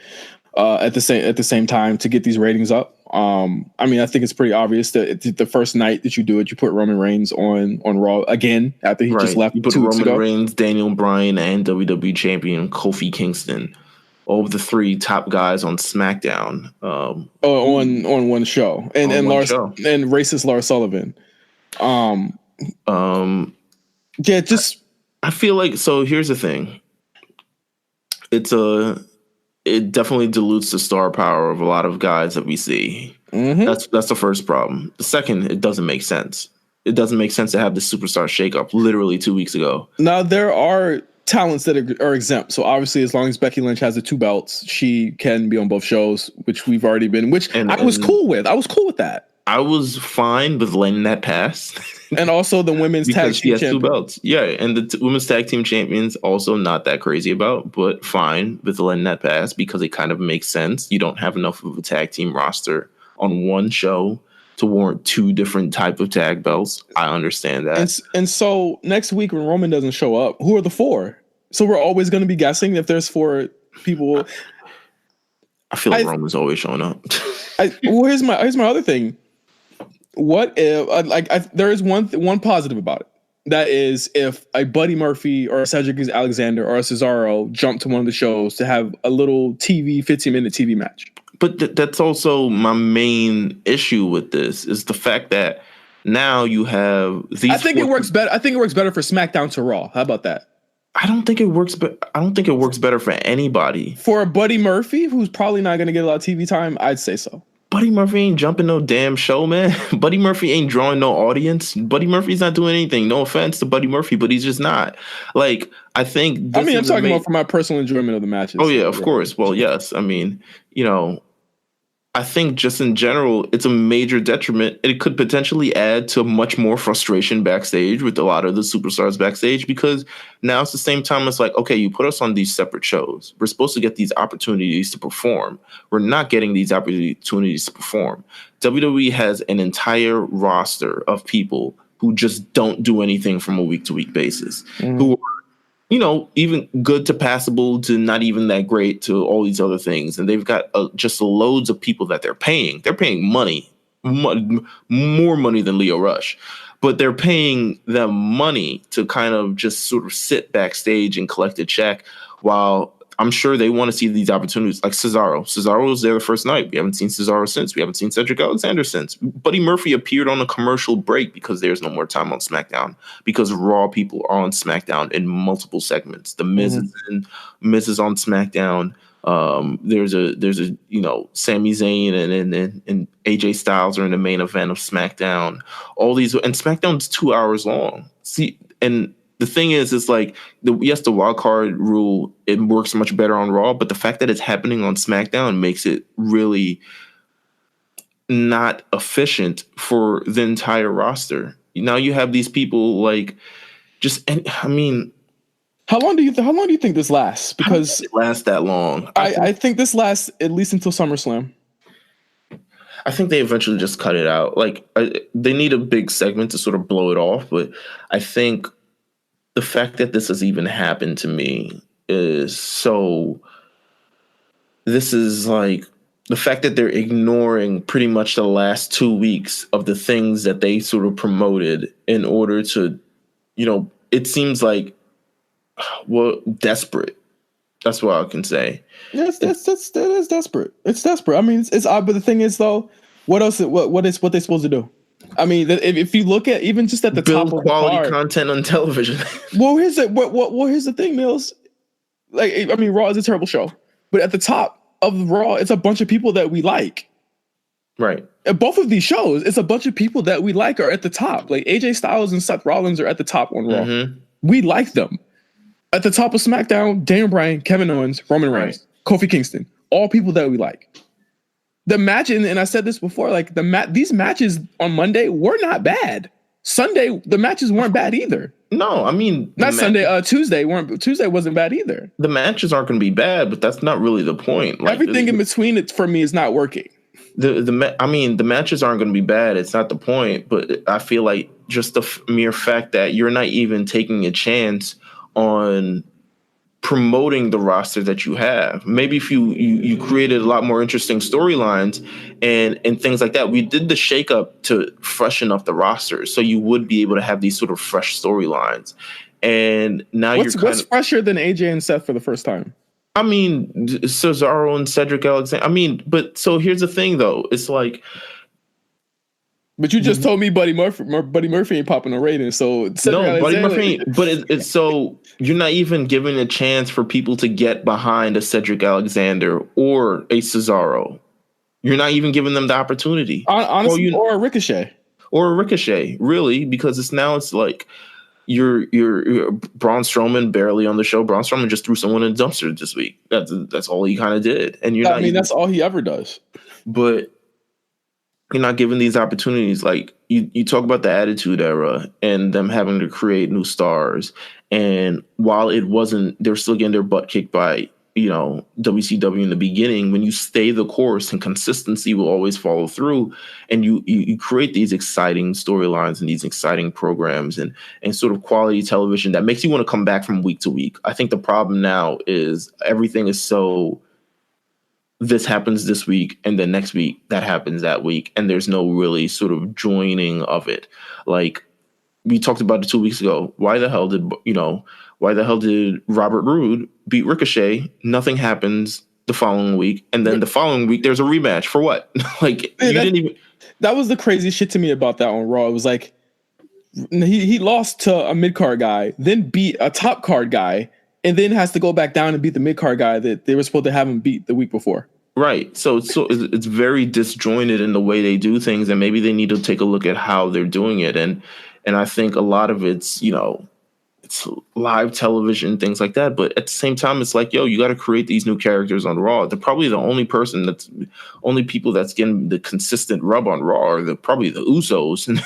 at the same time to get these ratings up. I mean, I think it's pretty obvious that the first night that you do it, you put Roman Reigns on Raw again after he just left. You put Roman Reigns, Daniel Bryan, and WWE champion Kofi Kingston, all of the three top guys on SmackDown. On one show, and racist Lars Sullivan. Yeah, just I feel like, so here's the thing. It definitely dilutes the star power of a lot of guys that we see. Mm-hmm. That's the first problem. The second, it doesn't make sense. It doesn't make sense to have the superstar shakeup literally 2 weeks ago. Now, there are talents that are exempt. So obviously, as long as Becky Lynch has the 2 belts, she can be on both shows, which we've already been, I was cool with. I was cool with that. I was fine with letting that pass. And also the women's tag team champions. She has 2 belts. Yeah, and the women's tag team champions also not that crazy about, but fine with letting that pass because it kind of makes sense. You don't have enough of a tag team roster on one show to warrant 2 different type of tag belts. I understand that. And so next week when Roman doesn't show up, who are the 4? So we're always going to be guessing if there's 4 people. I feel like Roman's always showing up. Here's my other thing. What if there is one positive about it? That is if a Buddy Murphy or a Cedric Alexander or a Cesaro jump to one of the shows to have a little 15-minute TV match. But that's also my main issue with this is the fact that now you have these. I think it works better. I think it works better for SmackDown to Raw. How about that? I don't think it works. But I don't think it works better for anybody. For a Buddy Murphy, who's probably not going to get a lot of TV time, I'd say so. Buddy Murphy ain't jumping no damn show, man. Buddy Murphy ain't drawing no audience. Buddy Murphy's not doing anything. No offense to Buddy Murphy, but he's just not. Like, I think. I'm talking about for my personal enjoyment of the matches. Oh, yeah, of course. Well, yes. I mean, I think just in general, it's a major detriment. It could potentially add to much more frustration backstage with a lot of the superstars backstage because now it's the same time. It's like, okay, you put us on these separate shows. We're supposed to get these opportunities to perform. We're not getting these opportunities to perform. WWE has an entire roster of people who just don't do anything from a week-to-week basis, who are even good to passable to not even that great to all these other things. And they've got just loads of people that they're paying. They're paying money, more money than Lio Rush. But they're paying them money to kind of just sort of sit backstage and collect a check while I'm sure they want to see these opportunities. Like Cesaro. Cesaro was there the first night. We haven't seen Cesaro since. We haven't seen Cedric Alexander since. Buddy Murphy appeared on a commercial break because there's no more time on SmackDown, because Raw people are on SmackDown in multiple segments. The Miz Miz is on SmackDown. There's a Sami Zayn and AJ Styles are in the main event of SmackDown. All these, and SmackDown's 2 hours long. See, and the thing is like the Wildcard Rule, it works much better on Raw, but the fact that it's happening on SmackDown makes it really not efficient for the entire roster. Now you have these people like how long do you think this lasts? Because it lasts that long. I think this lasts at least until SummerSlam. I think they eventually just cut it out. Like they need a big segment to sort of blow it off, but I think the fact that this has even happened to me is so. This is like the fact that they're ignoring pretty much the last 2 weeks of the things that they sort of promoted in order to, it seems like, well, desperate. That's what I can say. Yes, that is desperate. It's desperate. I mean, it's odd, but the thing is, though, what else? What they supposed to do? I mean, if you look at even just at the build top of quality the card, content on television. Well, here's the thing, Meelz. Like, I mean, Raw is a terrible show, but at the top of Raw, it's a bunch of people that we like. Right. At both of these shows, it's a bunch of people that we like are at the top. Like AJ Styles and Seth Rollins are at the top on Raw. Mm-hmm. We like them. At the top of SmackDown, Daniel Bryan, Kevin Owens, Roman Reigns, Kofi Kingston, all people that we like. The match, and I said this before, like these matches on Monday were not bad. Sunday, the matches weren't bad either. No, I mean not Sunday. Tuesday wasn't bad either. The matches aren't going to be bad, but that's not really the point. Like, everything in between it for me is not working. The matches aren't going to be bad. It's not the point, but I feel like just the mere fact that you're not even taking a chance on promoting the roster that you have. Maybe if you created a lot more interesting storylines and things like that. We did the shakeup to freshen up the roster, so you would be able to have these sort of fresh storylines. And now what's fresher than AJ and Seth for the first time? I mean, Cesaro and Cedric Alexander. I mean, but so here's the thing, though. It's like. But you just told me Buddy Murphy ain't popping no ratings. So no, Buddy Murphy ain't. But it's so you're not even giving a chance for people to get behind a Cedric Alexander or a Cesaro. You're not even giving them the opportunity. Honestly, or a Ricochet. Or a Ricochet, really, because it's like you're Braun Strowman barely on the show. Braun Strowman just threw someone in a dumpster this week. That's all he kind of did. And that's all he ever does. But you're not given these opportunities. Like you talk about the Attitude Era and them having to create new stars. And while they're still getting their butt kicked by, WCW in the beginning. When you stay the course, and consistency will always follow through, and you create these exciting storylines and these exciting programs and sort of quality television that makes you want to come back from week to week. I think the problem now is everything is so. This happens this week, and then next week that happens that week, and there's no really sort of joining of it. Like we talked about it 2 weeks ago. Why the hell did Robert Roode beat Ricochet? Nothing happens the following week, and then the following week there's a rematch for what? That was the crazy shit to me about that on Raw. It was like he lost to a mid card guy, then beat a top card guy, and then has to go back down and beat the mid card guy that they were supposed to have him beat the week before. Right. So it's very disjointed in the way they do things, and maybe they need to take a look at how they're doing it. And I think a lot of it's, it's live television, things like that. But at the same time, it's like, you got to create these new characters on Raw. They're probably the only people that's getting the consistent rub on Raw are probably the Usos and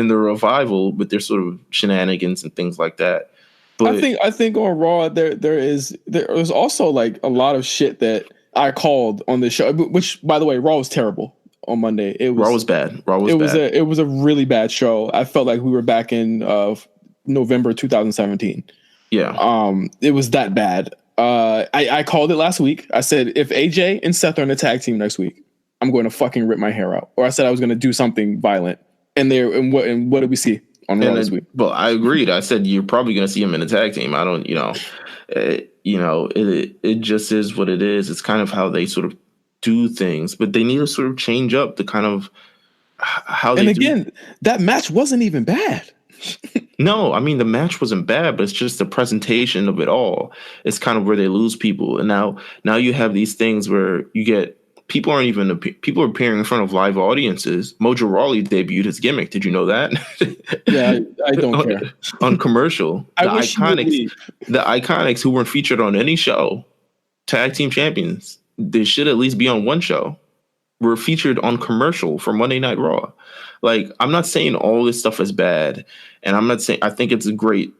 the Revival, but their sort of shenanigans and things like that. But I think on Raw there's also like a lot of shit that I called on this show, which by the way, Raw was terrible on Monday. Raw was bad. It was a really bad show. I felt like we were back in November 2017. Yeah. It was that bad. I called it last week. I said if AJ and Seth are in a tag team next week, I'm going to fucking rip my hair out. Or I said I was going to do something violent. And what did we see? on Raw this week. Well, I agreed. I said you're probably going to see him in a tag team. I don't, it just is what it is. It's kind of how they sort of do things, but they need to sort of change up the kind of how they do. And again, that match wasn't even bad. No, I mean, the match wasn't bad, but it's just the presentation of it all. It's kind of where they lose people. And now you have these things where you get people are appearing in front of live audiences. Mojo Rawley debuted his gimmick. Did you know that? Yeah, I don't care. On commercial. The Iconics who weren't featured on any show, tag team champions, they should at least be on one show, were featured on commercial for Monday Night Raw. Like, I'm not saying all this stuff is bad, and I'm not saying I think it's great,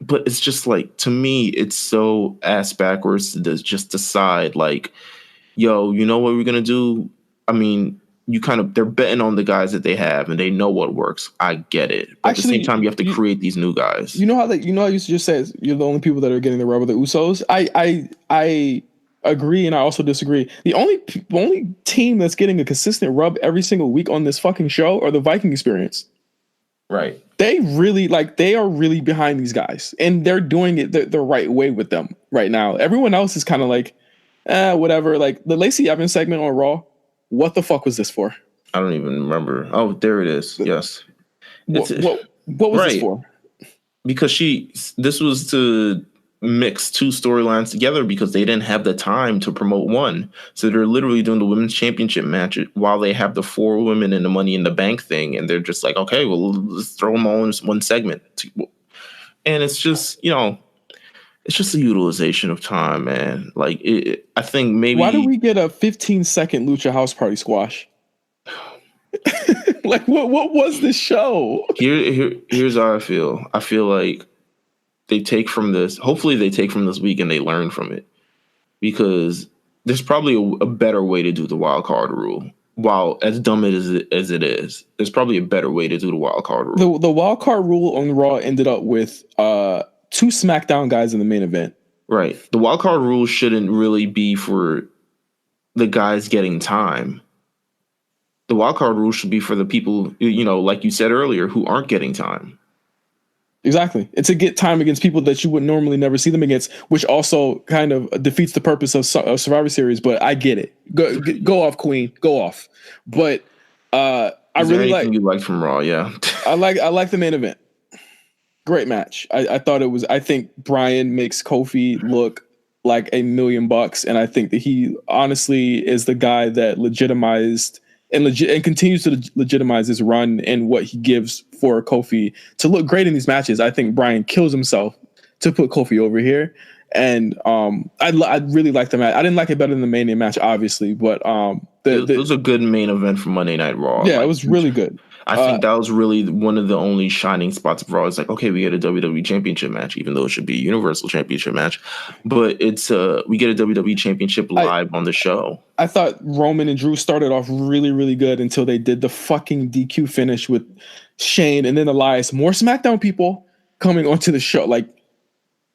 but it's just like, to me, it's so ass backwards to just decide, like, yo, you know what we're gonna do? I mean, they're betting on the guys that they have, and they know what works. I get it, but actually, at the same time, you have to create these new guys. You know how you just said you're the only people that are getting the rub of the Usos. I agree, and I also disagree. The only team that's getting a consistent rub every single week on this fucking show are the Viking Experience. Right. They are really behind these guys, and they're doing it the right way with them right now. Everyone else is kind of like, whatever. Like the Lacey Evans segment on Raw, what the fuck was this for? I don't even remember. Oh, there it is. Yes. What was this for? Because this was to mix two storylines together because they didn't have the time to promote one. So they're literally doing the women's championship match while they have the 4 women in the Money in the Bank thing. And they're just like, okay, well, let's throw them all in one segment. And it's just, it's just a utilization of time, man. Like, I think maybe... Why do we get a 15-second Lucha House Party squash? Like, what was this show? Here's how I feel. I feel like they take from this. Hopefully they take from this week and they learn from it. Because there's probably a better way to do the Wildcard Rule. While as dumb as it is, there's probably a better way to do the Wildcard Rule. The Wildcard Rule on Raw ended up with 2 SmackDown guys in the main event. Right. The Wildcard Rule shouldn't really be for the guys getting time. The Wildcard Rule should be for the people, like you said earlier, who aren't getting time. Exactly. It's to get time against people that you would normally never see them against, which also kind of defeats the purpose of Survivor Series. But I get it. Go off, Queen. Go off. But I really like you liked from Raw. Yeah, I like the main event. Great match. I thought it was. I think Bryan makes Kofi look like $1,000,000, and I think that he honestly is the guy that legitimized and continues to legitimize his run and what he gives for Kofi to look great in these matches. I think Bryan kills himself to put Kofi over here. And I really like the match. I didn't like it better than the Mania match, obviously, but it was a good main event for Monday Night Raw. Yeah, it was really good. I think that was really one of the only shining spots of Raw. It's like, okay, we get a WWE Championship match, even though it should be a Universal Championship match. But it's we get a WWE Championship live on the show. I thought Roman and Drew started off really, really good until they did the fucking DQ finish with Shane and then Elias. More SmackDown people coming onto the show. Like,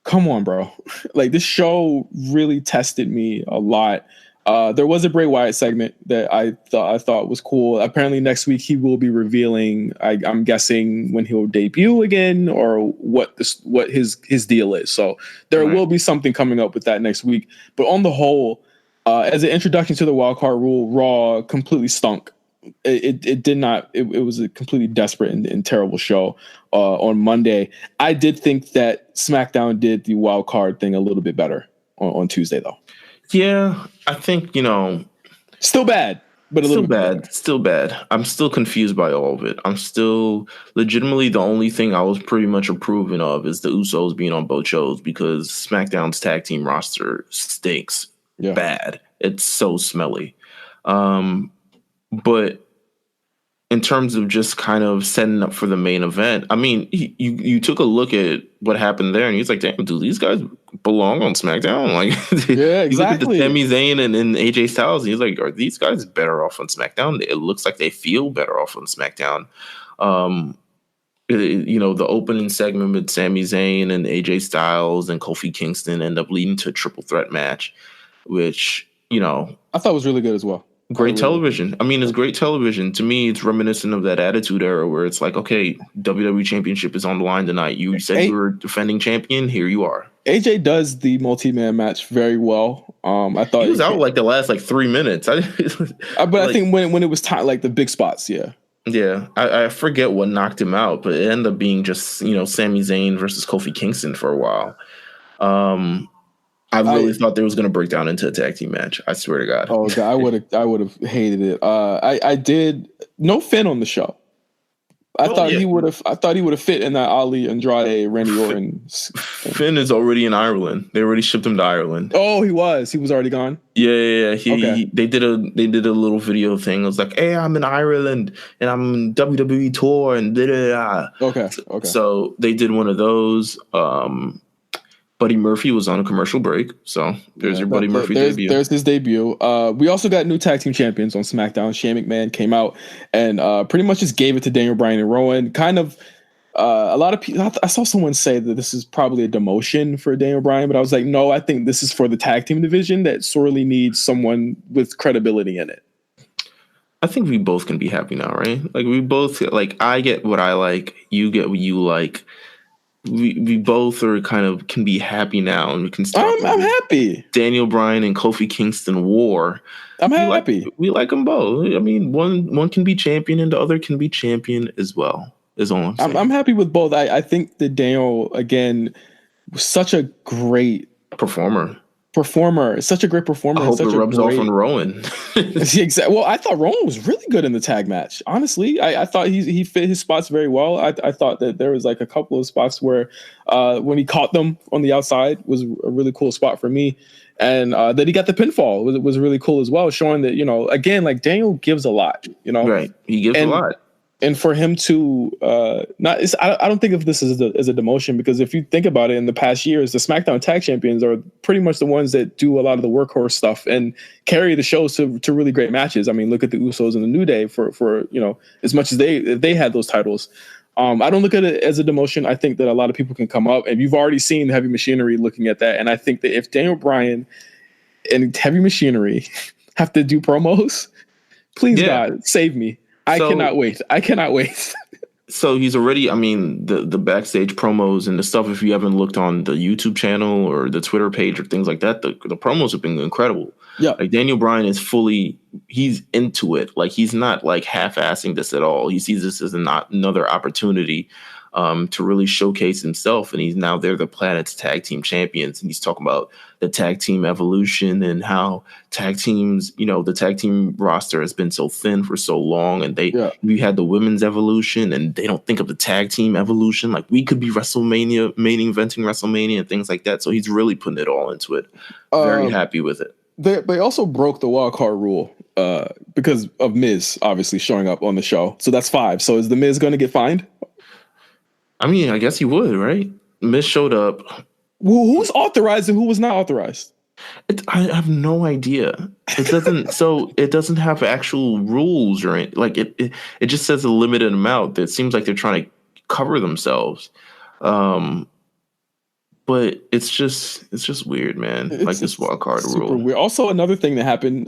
come on, bro. Like, this show really tested me a lot. There was a Bray Wyatt segment that I thought was cool. Apparently next week he will be revealing, I'm guessing, when he'll debut again or what his deal is. So there will be something coming up with that next week. But on the whole, as an introduction to the Wildcard Rule, Raw completely stunk. It did not. It was a completely desperate and terrible show on Monday. I did think that SmackDown did the wild card thing a little bit better on Tuesday, though. Yeah, I think, still bad, but still bad. I'm still confused by all of it. I'm still legitimately the only thing I was pretty much approving of is the Usos being on both shows because SmackDown's tag team roster stinks bad. It's so smelly. But in terms of just kind of setting up for the main event, I mean, you took a look at what happened there, and he's like, "Damn, do these guys belong on SmackDown?" Like, yeah, exactly. You look at the Sami Zayn and AJ Styles, and he's like, "Are these guys better off on SmackDown?" It looks like they feel better off on SmackDown. The opening segment with Sami Zayn and AJ Styles and Kofi Kingston end up leading to a triple threat match, which I thought was really good as well. Great television. I mean, it's great television. To me, it's reminiscent of that Attitude Era where it's like, okay, WWE Championship is on the line tonight. You said you were defending champion. Here you are. AJ does the multi-man match very well. I thought he was out like the last 3 minutes. But I think when it was time, like the big spots, yeah. Yeah, I forget what knocked him out, but it ended up being just, Sami Zayn versus Kofi Kingston for a while. I really thought they was going to break down into a tag team match. I swear to God. Oh, God, I would have hated it. I did no Finn on the show. I thought he would have fit in that Ali, Andrade, Randy Orton. Finn is already in Ireland. They already shipped him to Ireland. Oh, he was already gone. Yeah. They did a little video thing. It was like, hey, I'm in Ireland and I'm in WWE tour and da da da. Okay. So they did one of those. Buddy Murphy was on a commercial break, so there's your Buddy Murphy debut. There's his debut. We also got new tag team champions on SmackDown. Shane McMahon came out and pretty much just gave it to Daniel Bryan and Rowan. Kind of a lot of people. I saw someone say that this is probably a demotion for Daniel Bryan, but I was like, no, I think this is for the tag team division that sorely needs someone with credibility in it. I think we both can be happy now, right? Like we both I get what I like, you get what you like. We both are kind of can be happy now, and we can start. I'm happy. Daniel Bryan and Kofi Kingston war. I'm happy. We like them both. I mean, one can be champion, and the other can be champion as well. Is all I'm saying. I'm happy with both. I think that Daniel again was such a great performer. Such a great performer. I hope it rubs off on Rowan. Exactly. Well, I thought Rowan was really good in the tag match. Honestly, I thought he fit his spots very well. I thought that there was like a couple of spots where when he caught them on the outside was a really cool spot for me. And that he got the pinfall was really cool as well, showing that, again, like Daniel gives a lot, Right. He gives a lot. And for him to I don't think of this as a demotion, because if you think about it, in the past years, the SmackDown Tag Champions are pretty much the ones that do a lot of the workhorse stuff and carry the shows to really great matches. I mean, look at the Usos and the New Day for as much as they had those titles. I don't look at it as a demotion. I think that a lot of people can come up, and you've already seen Heavy Machinery looking at that. And I think that if Daniel Bryan and Heavy Machinery have to do promos, please, God, save me. I cannot wait. So he's already, the backstage promos and the stuff, if you haven't looked on the YouTube channel or the Twitter page or things like that, the promos have been incredible. Yeah. Like Daniel Bryan is he's into it. Like he's not like half-assing this at all. He sees this as another opportunity to really showcase himself. And he's now they're the Planet's tag team champions. And he's talking about the tag team evolution and how tag teams, the tag team roster has been so thin for so long. And we had the women's evolution, and they don't think of the tag team evolution. Like we could be WrestleMania, main eventing WrestleMania and things like that. So he's really putting it all into it. Very happy with it. They also broke the Wildcard Rule because of Miz obviously showing up on the show. So that's 5. So is the Miz going to get fined? I guess he would, right? Miz showed up. Well, who's authorized and who was not authorized? I have no idea. It doesn't. So it doesn't have actual rules or anything. Like it just says a limited amount. It seems like they're trying to cover themselves. But it's just weird, man. Like this Wildcard Rule. Weird. Also, another thing that happened.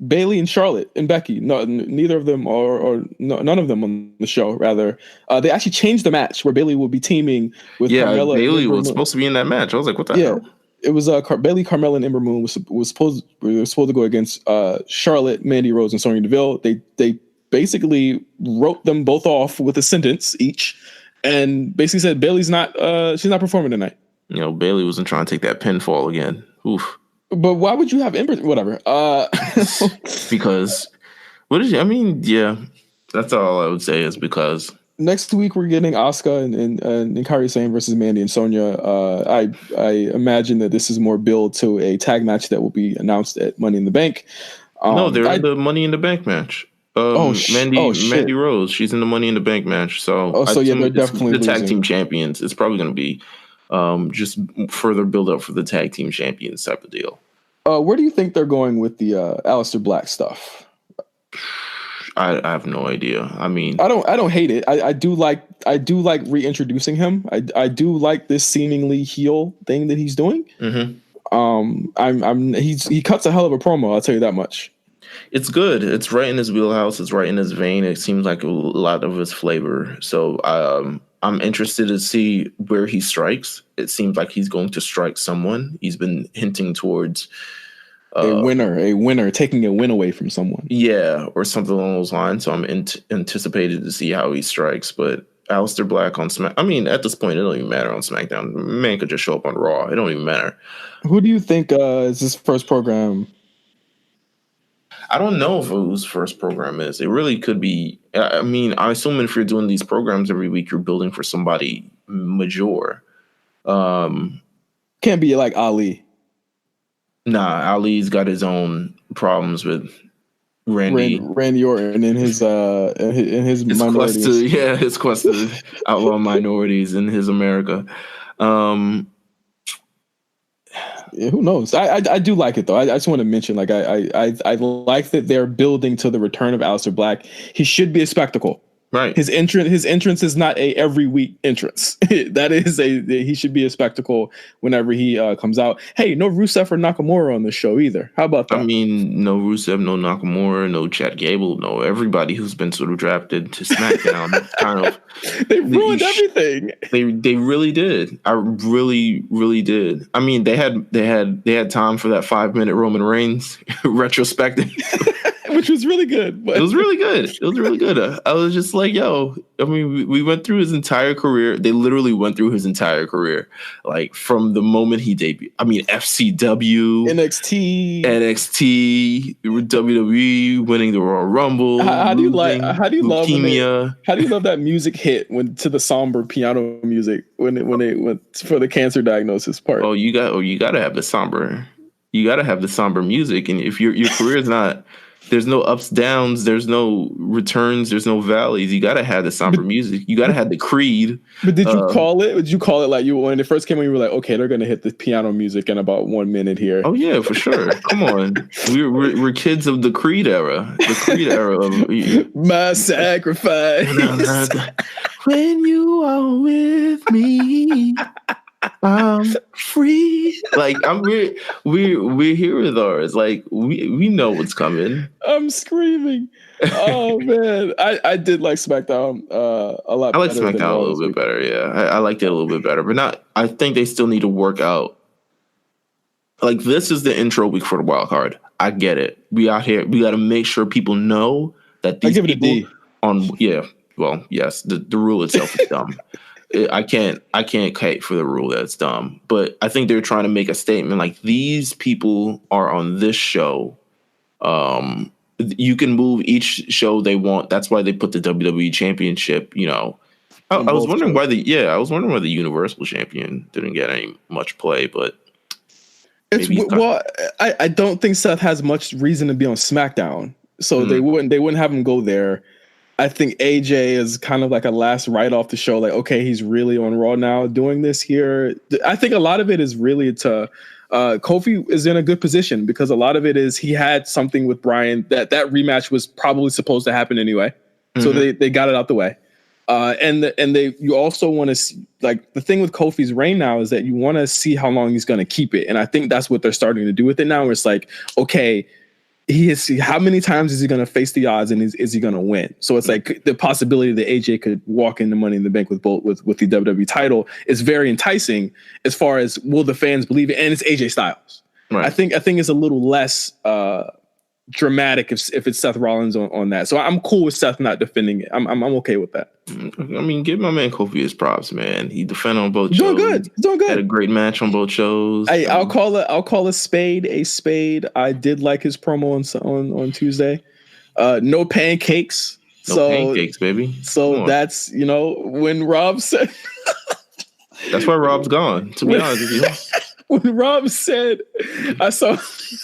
Bailey and Charlotte and Becky. No, neither of them none of them on the show. Rather, they actually changed the match where Bailey will be teaming with Carmella. Bailey was supposed to be in that match. I was like, what the hell? It was Bailey, Carmella, and Ember Moon was supposed to go against Charlotte, Mandy Rose, and Sonya Deville. They basically wrote them both off with a sentence each, and basically said Bailey's not she's not performing tonight. Bailey wasn't trying to take that pinfall again. Oof. But why would you have Ember? Whatever. Because that's all I would say is because. Next week we're getting Asuka and Kairi Sane versus Mandy and Sonya. I imagine that this is more build to a tag match that will be announced at Money in the Bank. No, they're in the Money in the Bank match. Mandy Rose, she's in the Money in the Bank match. So they're definitely the tag team champions. It's probably going to be just further build up for the tag team champions type of deal. Where do you think they're going with the Aleister Black stuff? I have no idea. I don't hate it. I do like reintroducing him. I do like this seemingly heel thing that he's doing. Mm-hmm. He cuts a hell of a promo. I'll tell you that much. It's good. It's right in his wheelhouse. It's right in his vein. It seems like a lot of his flavor. So I'm interested to see where he strikes. It seems like he's going to strike someone. He's been hinting towards a winner, taking a win away from someone. Yeah, or something along those lines. So I'm anticipated to see how he strikes. But Aleister Black on Smack. I mean, at this point, it don't even matter on SmackDown. Man could just show up on Raw. It don't even matter. Who do you think is his first program? I don't know whose first program is. It really could be. I mean, I assume if you're doing these programs every week, you're building for somebody major. Can't be like Ali. Nah, Ali's got his own problems with Randy Orton and his minorities. His quest to outlaw minorities in his America. Yeah, who knows? I do like it though. I just want to mention, like, I like that they're building to the return of Aleister Black. He should be a spectacle. Right. His entrance is not a every week entrance. He should be a spectacle whenever he comes out. Hey, no Rusev or Nakamura on the show either. How about that? I mean, no Rusev, no Nakamura, no Chad Gable, no everybody who's been sort of drafted to SmackDown. Kind of, they ruined everything. They really did. I really, really did. I mean, they had time for that 5-minute Roman Reigns retrospective. Which was really good. But. It was really good. I was just like, yo, I mean, we went through his entire career. They literally went through his entire career. Like, from the moment he debuted. I mean, FCW. NXT. WWE, winning the Royal Rumble. How do you love that music hit to the somber piano music when they went for the cancer diagnosis part? Oh, you gotta have the somber. You gotta have the somber music. And if your career is not... There's no ups, downs. There's no returns. There's no valleys. You gotta have the somber music. You gotta have the Creed. But did you call it? Did you call it like when it first came when you were like, okay, they're gonna hit the piano music in about 1 minute here? Oh yeah, for sure. Come on, we're kids of the Creed era. The Creed era of my sacrifice. When you are with me. Free. Like we're here with ours. Like we know what's coming. I'm screaming. Oh man, I did like SmackDown a lot. I like SmackDown a little bit better. Yeah, I liked it a little bit better, but not. I think they still need to work out. Like, this is the intro week for the wild card. I get it. We out here. We got to make sure people know that these people on. Yeah. Well, yes. The rule itself is dumb. I can't kite for the rule that's dumb, but I think they're trying to make a statement like, these people are on this show. You can move each show they want. That's why they put the WWE Championship. You know, I was wondering why the Universal Champion didn't get any much play, but I don't think Seth has much reason to be on SmackDown, so they wouldn't have him go there. I think AJ is kind of like a last write off the show. Like, okay, he's really on Raw now doing this here. I think a lot of it is really to Kofi is in a good position because a lot of it is he had something with Bryan that rematch was probably supposed to happen anyway. Mm-hmm. So they got it out the way. You also want to like the thing with Kofi's reign now is that you want to see how long he's going to keep it. And I think that's what they're starting to do with it now. Where it's like, okay, how many times is he going to face the odds and is he going to win? So it's like the possibility that AJ could walk into Money in the Bank with the WWE title is very enticing as far as will the fans believe it? And it's AJ Styles. Right. I think it's a little less dramatic if it's Seth Rollins on that. So I'm cool with Seth not defending it. I'm okay with that. I mean, give my man Kofi his props, man. He defended on both shows. Doing good. Had a great match on both shows. Hey, I'll call a spade a spade. I did like his promo on Tuesday. No pancakes. No pancakes, baby. So that's, when Rob said that's why Rob's gone, to be honest with you. When Rob said, I saw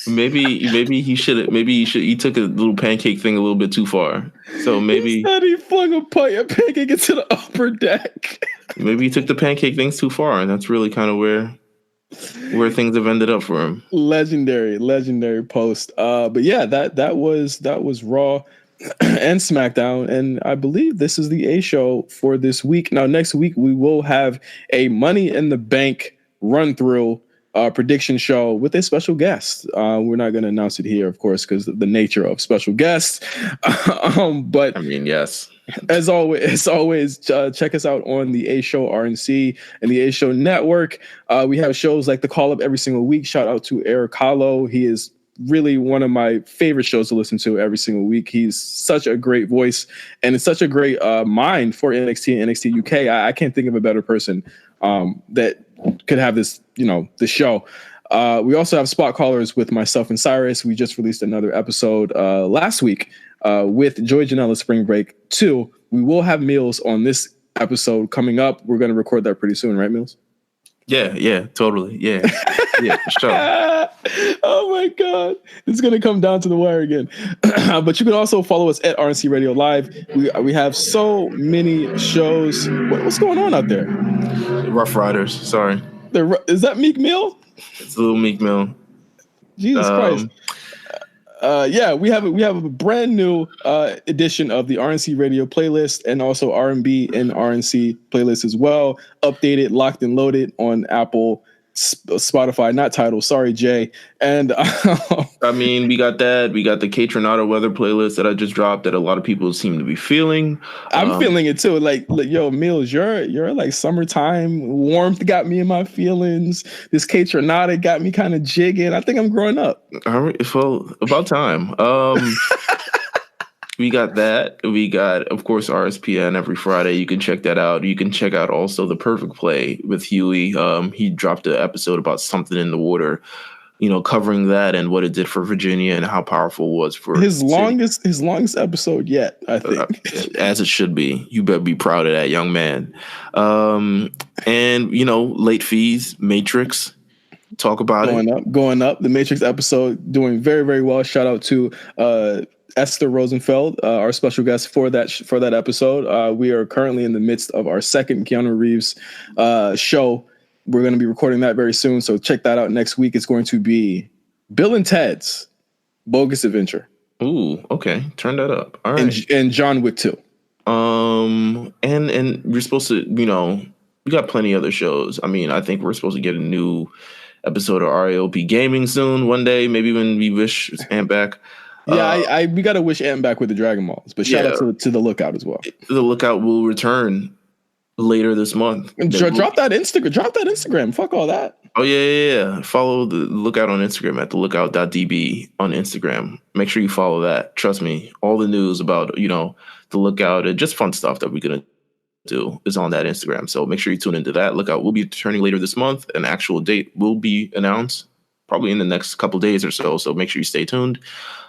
maybe he took a little pancake thing a little bit too far. So maybe he flung a pancake into the upper deck. Maybe he took the pancake things too far, and that's really kind of where things have ended up for him. Legendary post. But yeah, that was Raw and SmackDown, and I believe this is the A show for this week. Now, next week we will have a Money in the Bank run through. prediction show with a special guest. We're not going to announce it here, of course, because of the nature of special guests. But I mean, yes. As always, check us out on the A Show RNC and the A Show Network. We have shows like The Call Up every single week. Shout out to Eric Hollow. He is really one of my favorite shows to listen to every single week. He's such a great voice and it's such a great mind for NXT and NXT UK. I can't think of a better person that could have this, the show. We also have Spot Callers with myself and Cyrus. We just released another episode last week with Joy Janela Spring Break 2. We will have Meelz on this episode coming up. We're going to record that pretty soon, right, Meelz? Yeah, totally. Yeah, for sure. Oh my God. It's going to come down to the wire again. But you can also follow us at RNC Radio Live. We have so many shows. What's going on out there? Rough Riders. Sorry. Is that Meek Mill? It's a little Meek Mill. Jesus Christ. We have a brand new edition of the RNC Radio playlist and also R&B and RNC playlist as well. Updated, locked and loaded on Apple, Spotify, not Tidal. Sorry, Jay. And I mean, we got that. We got the Kate Renata weather playlist that I just dropped that a lot of people seem to be feeling. I'm feeling it too. Like yo, Meelz, your like summertime warmth got me in my feelings. This Kate Renata got me kind of jigging. I think I'm growing up. All right, well, about time. We got that. We got, of course, RSPN every Friday. You can check that out. You can check out also The Perfect Play with Huey. He dropped an episode about something in the water, covering that and what it did for Virginia and how powerful it was for his longest episode yet, I think. As it should be. You better be proud of that, young man. And late fees, Matrix. Talk about going up. The Matrix episode doing very, very well. Shout out to Esther Rosenfeld, our special guest for that episode. We are currently in the midst of our second Keanu Reeves show. We're going to be recording that very soon, so check that out next week. It's going to be Bill and Ted's Bogus Adventure. Ooh, okay. Turn that up. All right. And John Wick 2. And we're supposed to, we got plenty of other shows. I mean, I think we're supposed to get a new episode of RAOP Gaming soon, one day, maybe when we wish Ant back. Yeah, we gotta wish Ant back with the Dragon Balls, but shout out to the Lookout as well. The Lookout will return later this month. Drop that Instagram. Fuck all that. Oh yeah. Follow the Lookout on Instagram at thelookout.db on Instagram. Make sure you follow that. Trust me, all the news about the Lookout and just fun stuff that we're gonna do is on that Instagram. So make sure you tune into that. Lookout will be returning later this month. An actual date will be announced probably in the next couple days or so. So make sure you stay tuned.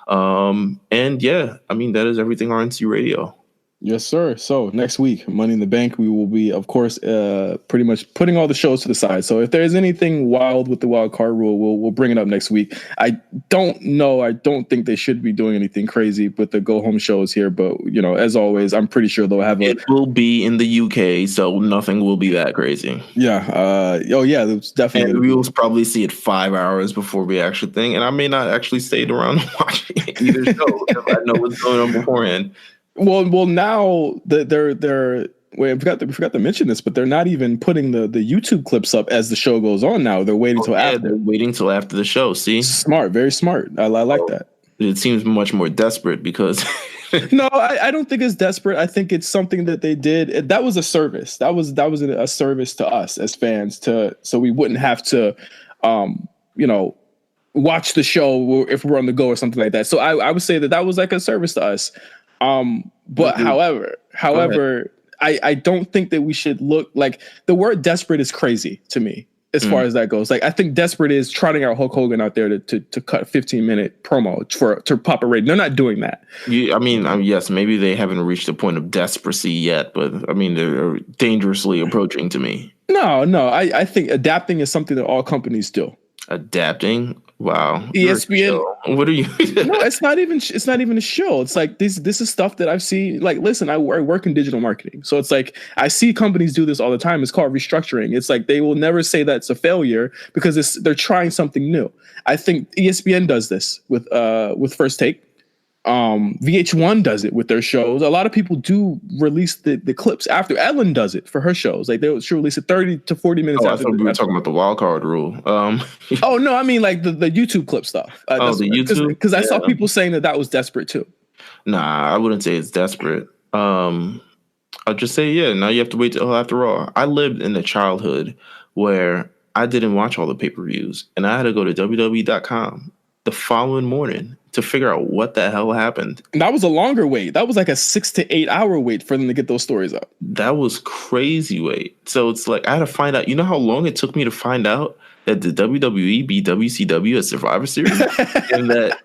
And yeah, I mean, that is everything RNC Radio. Yes, sir. So next week, Money in the Bank, we will be, of course, pretty much putting all the shows to the side. So if there's anything wild with the Wildcard Rule, we'll bring it up next week. I don't know. I don't think they should be doing anything crazy with the go home shows here. But, as always, I'm pretty sure they'll have It will be in the UK, so nothing will be that crazy. Yeah. It's definitely. And we will probably see it 5 hours before we actually think. And I may not actually stay around and watch either show because I know what's going on beforehand. Well, now they're wait, I forgot to mention this, but they're not even putting the YouTube clips up as the show goes on now. They're waiting till after. They're waiting till after the show. See, smart, very smart. I like that. It seems much more desperate because. No, I don't think it's desperate. I think it's something that they did. That was a service. That was a service to us as fans so we wouldn't have to, watch the show if we're on the go or something like that. So I would say that was like a service to us. But however, I don't think that we should look like the word desperate is crazy to me as far as that goes. Like, I think desperate is trotting out Hulk Hogan out there to cut a 15-minute promo to pop a rating. They're not doing that. Yes, maybe they haven't reached the point of desperacy yet, but I mean, they're dangerously approaching to me. No, I think adapting is something that all companies do. Adapting? Wow. ESPN. What are you? No, it's not even a show. It's like this is stuff that I've seen. Like, listen, I work in digital marketing. So it's like I see companies do this all the time. It's called restructuring. It's like they will never say that's a failure because they're trying something new. I think ESPN does this with First Take. VH1 does it with their shows. A lot of people do release the clips after. Ellen does it for her shows. Like she'll release it 30 to 40 minutes I after. thought we were talking about the Wildcard Rule. Oh no, I mean like the YouTube clip stuff. The YouTube, because I saw people saying that was desperate too. Nah, I wouldn't say it's desperate. I'll just say, yeah, now you have to wait till after Raw. I lived in a childhood where I didn't watch all the pay-per-views, and I had to go to WWE.com the following morning to figure out what the hell happened. And that was a longer wait. That was like a 6 to 8 hour wait for them to get those stories up. That was crazy wait. So it's like I had to find out. You know how long it took me to find out that the WWE beat WCW at Survivor Series and that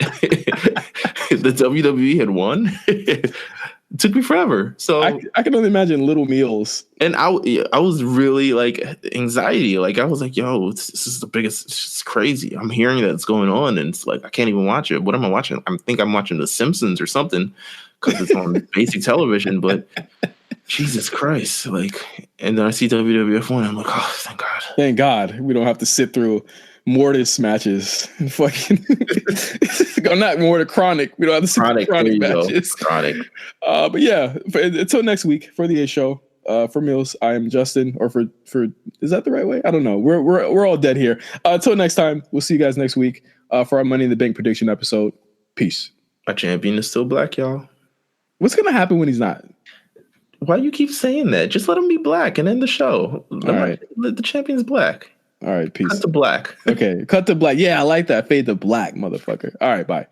the WWE had won? It took me forever. So I can only imagine little Meelz. And I was really like anxiety. Like I was like, yo, this is the biggest. It's crazy. I'm hearing that it's going on, and it's like I can't even watch it. What am I watching? I think I'm watching The Simpsons or something because it's on basic television. But Jesus Christ, like, and then I see WWF 1. I'm like, oh, thank God. Thank God we don't have to sit through Mortis matches. Fucking not Mortis, Chronic. We don't have to sit through Chronic matches. Chronic. But yeah, until next week for the A Show. For Meelz, I am Justin. Or for is that the right way? I don't know. We're all dead here. Until next time, we'll see you guys next week for our Money in the Bank prediction episode. Peace. Our champion is still black, y'all. What's gonna happen when he's not? Why you keep saying that? Just let him be black and end the show. The champion's black. All right, peace. Cut to black. Okay, cut to black. Yeah, I like that. Fade to black, motherfucker. All right, bye.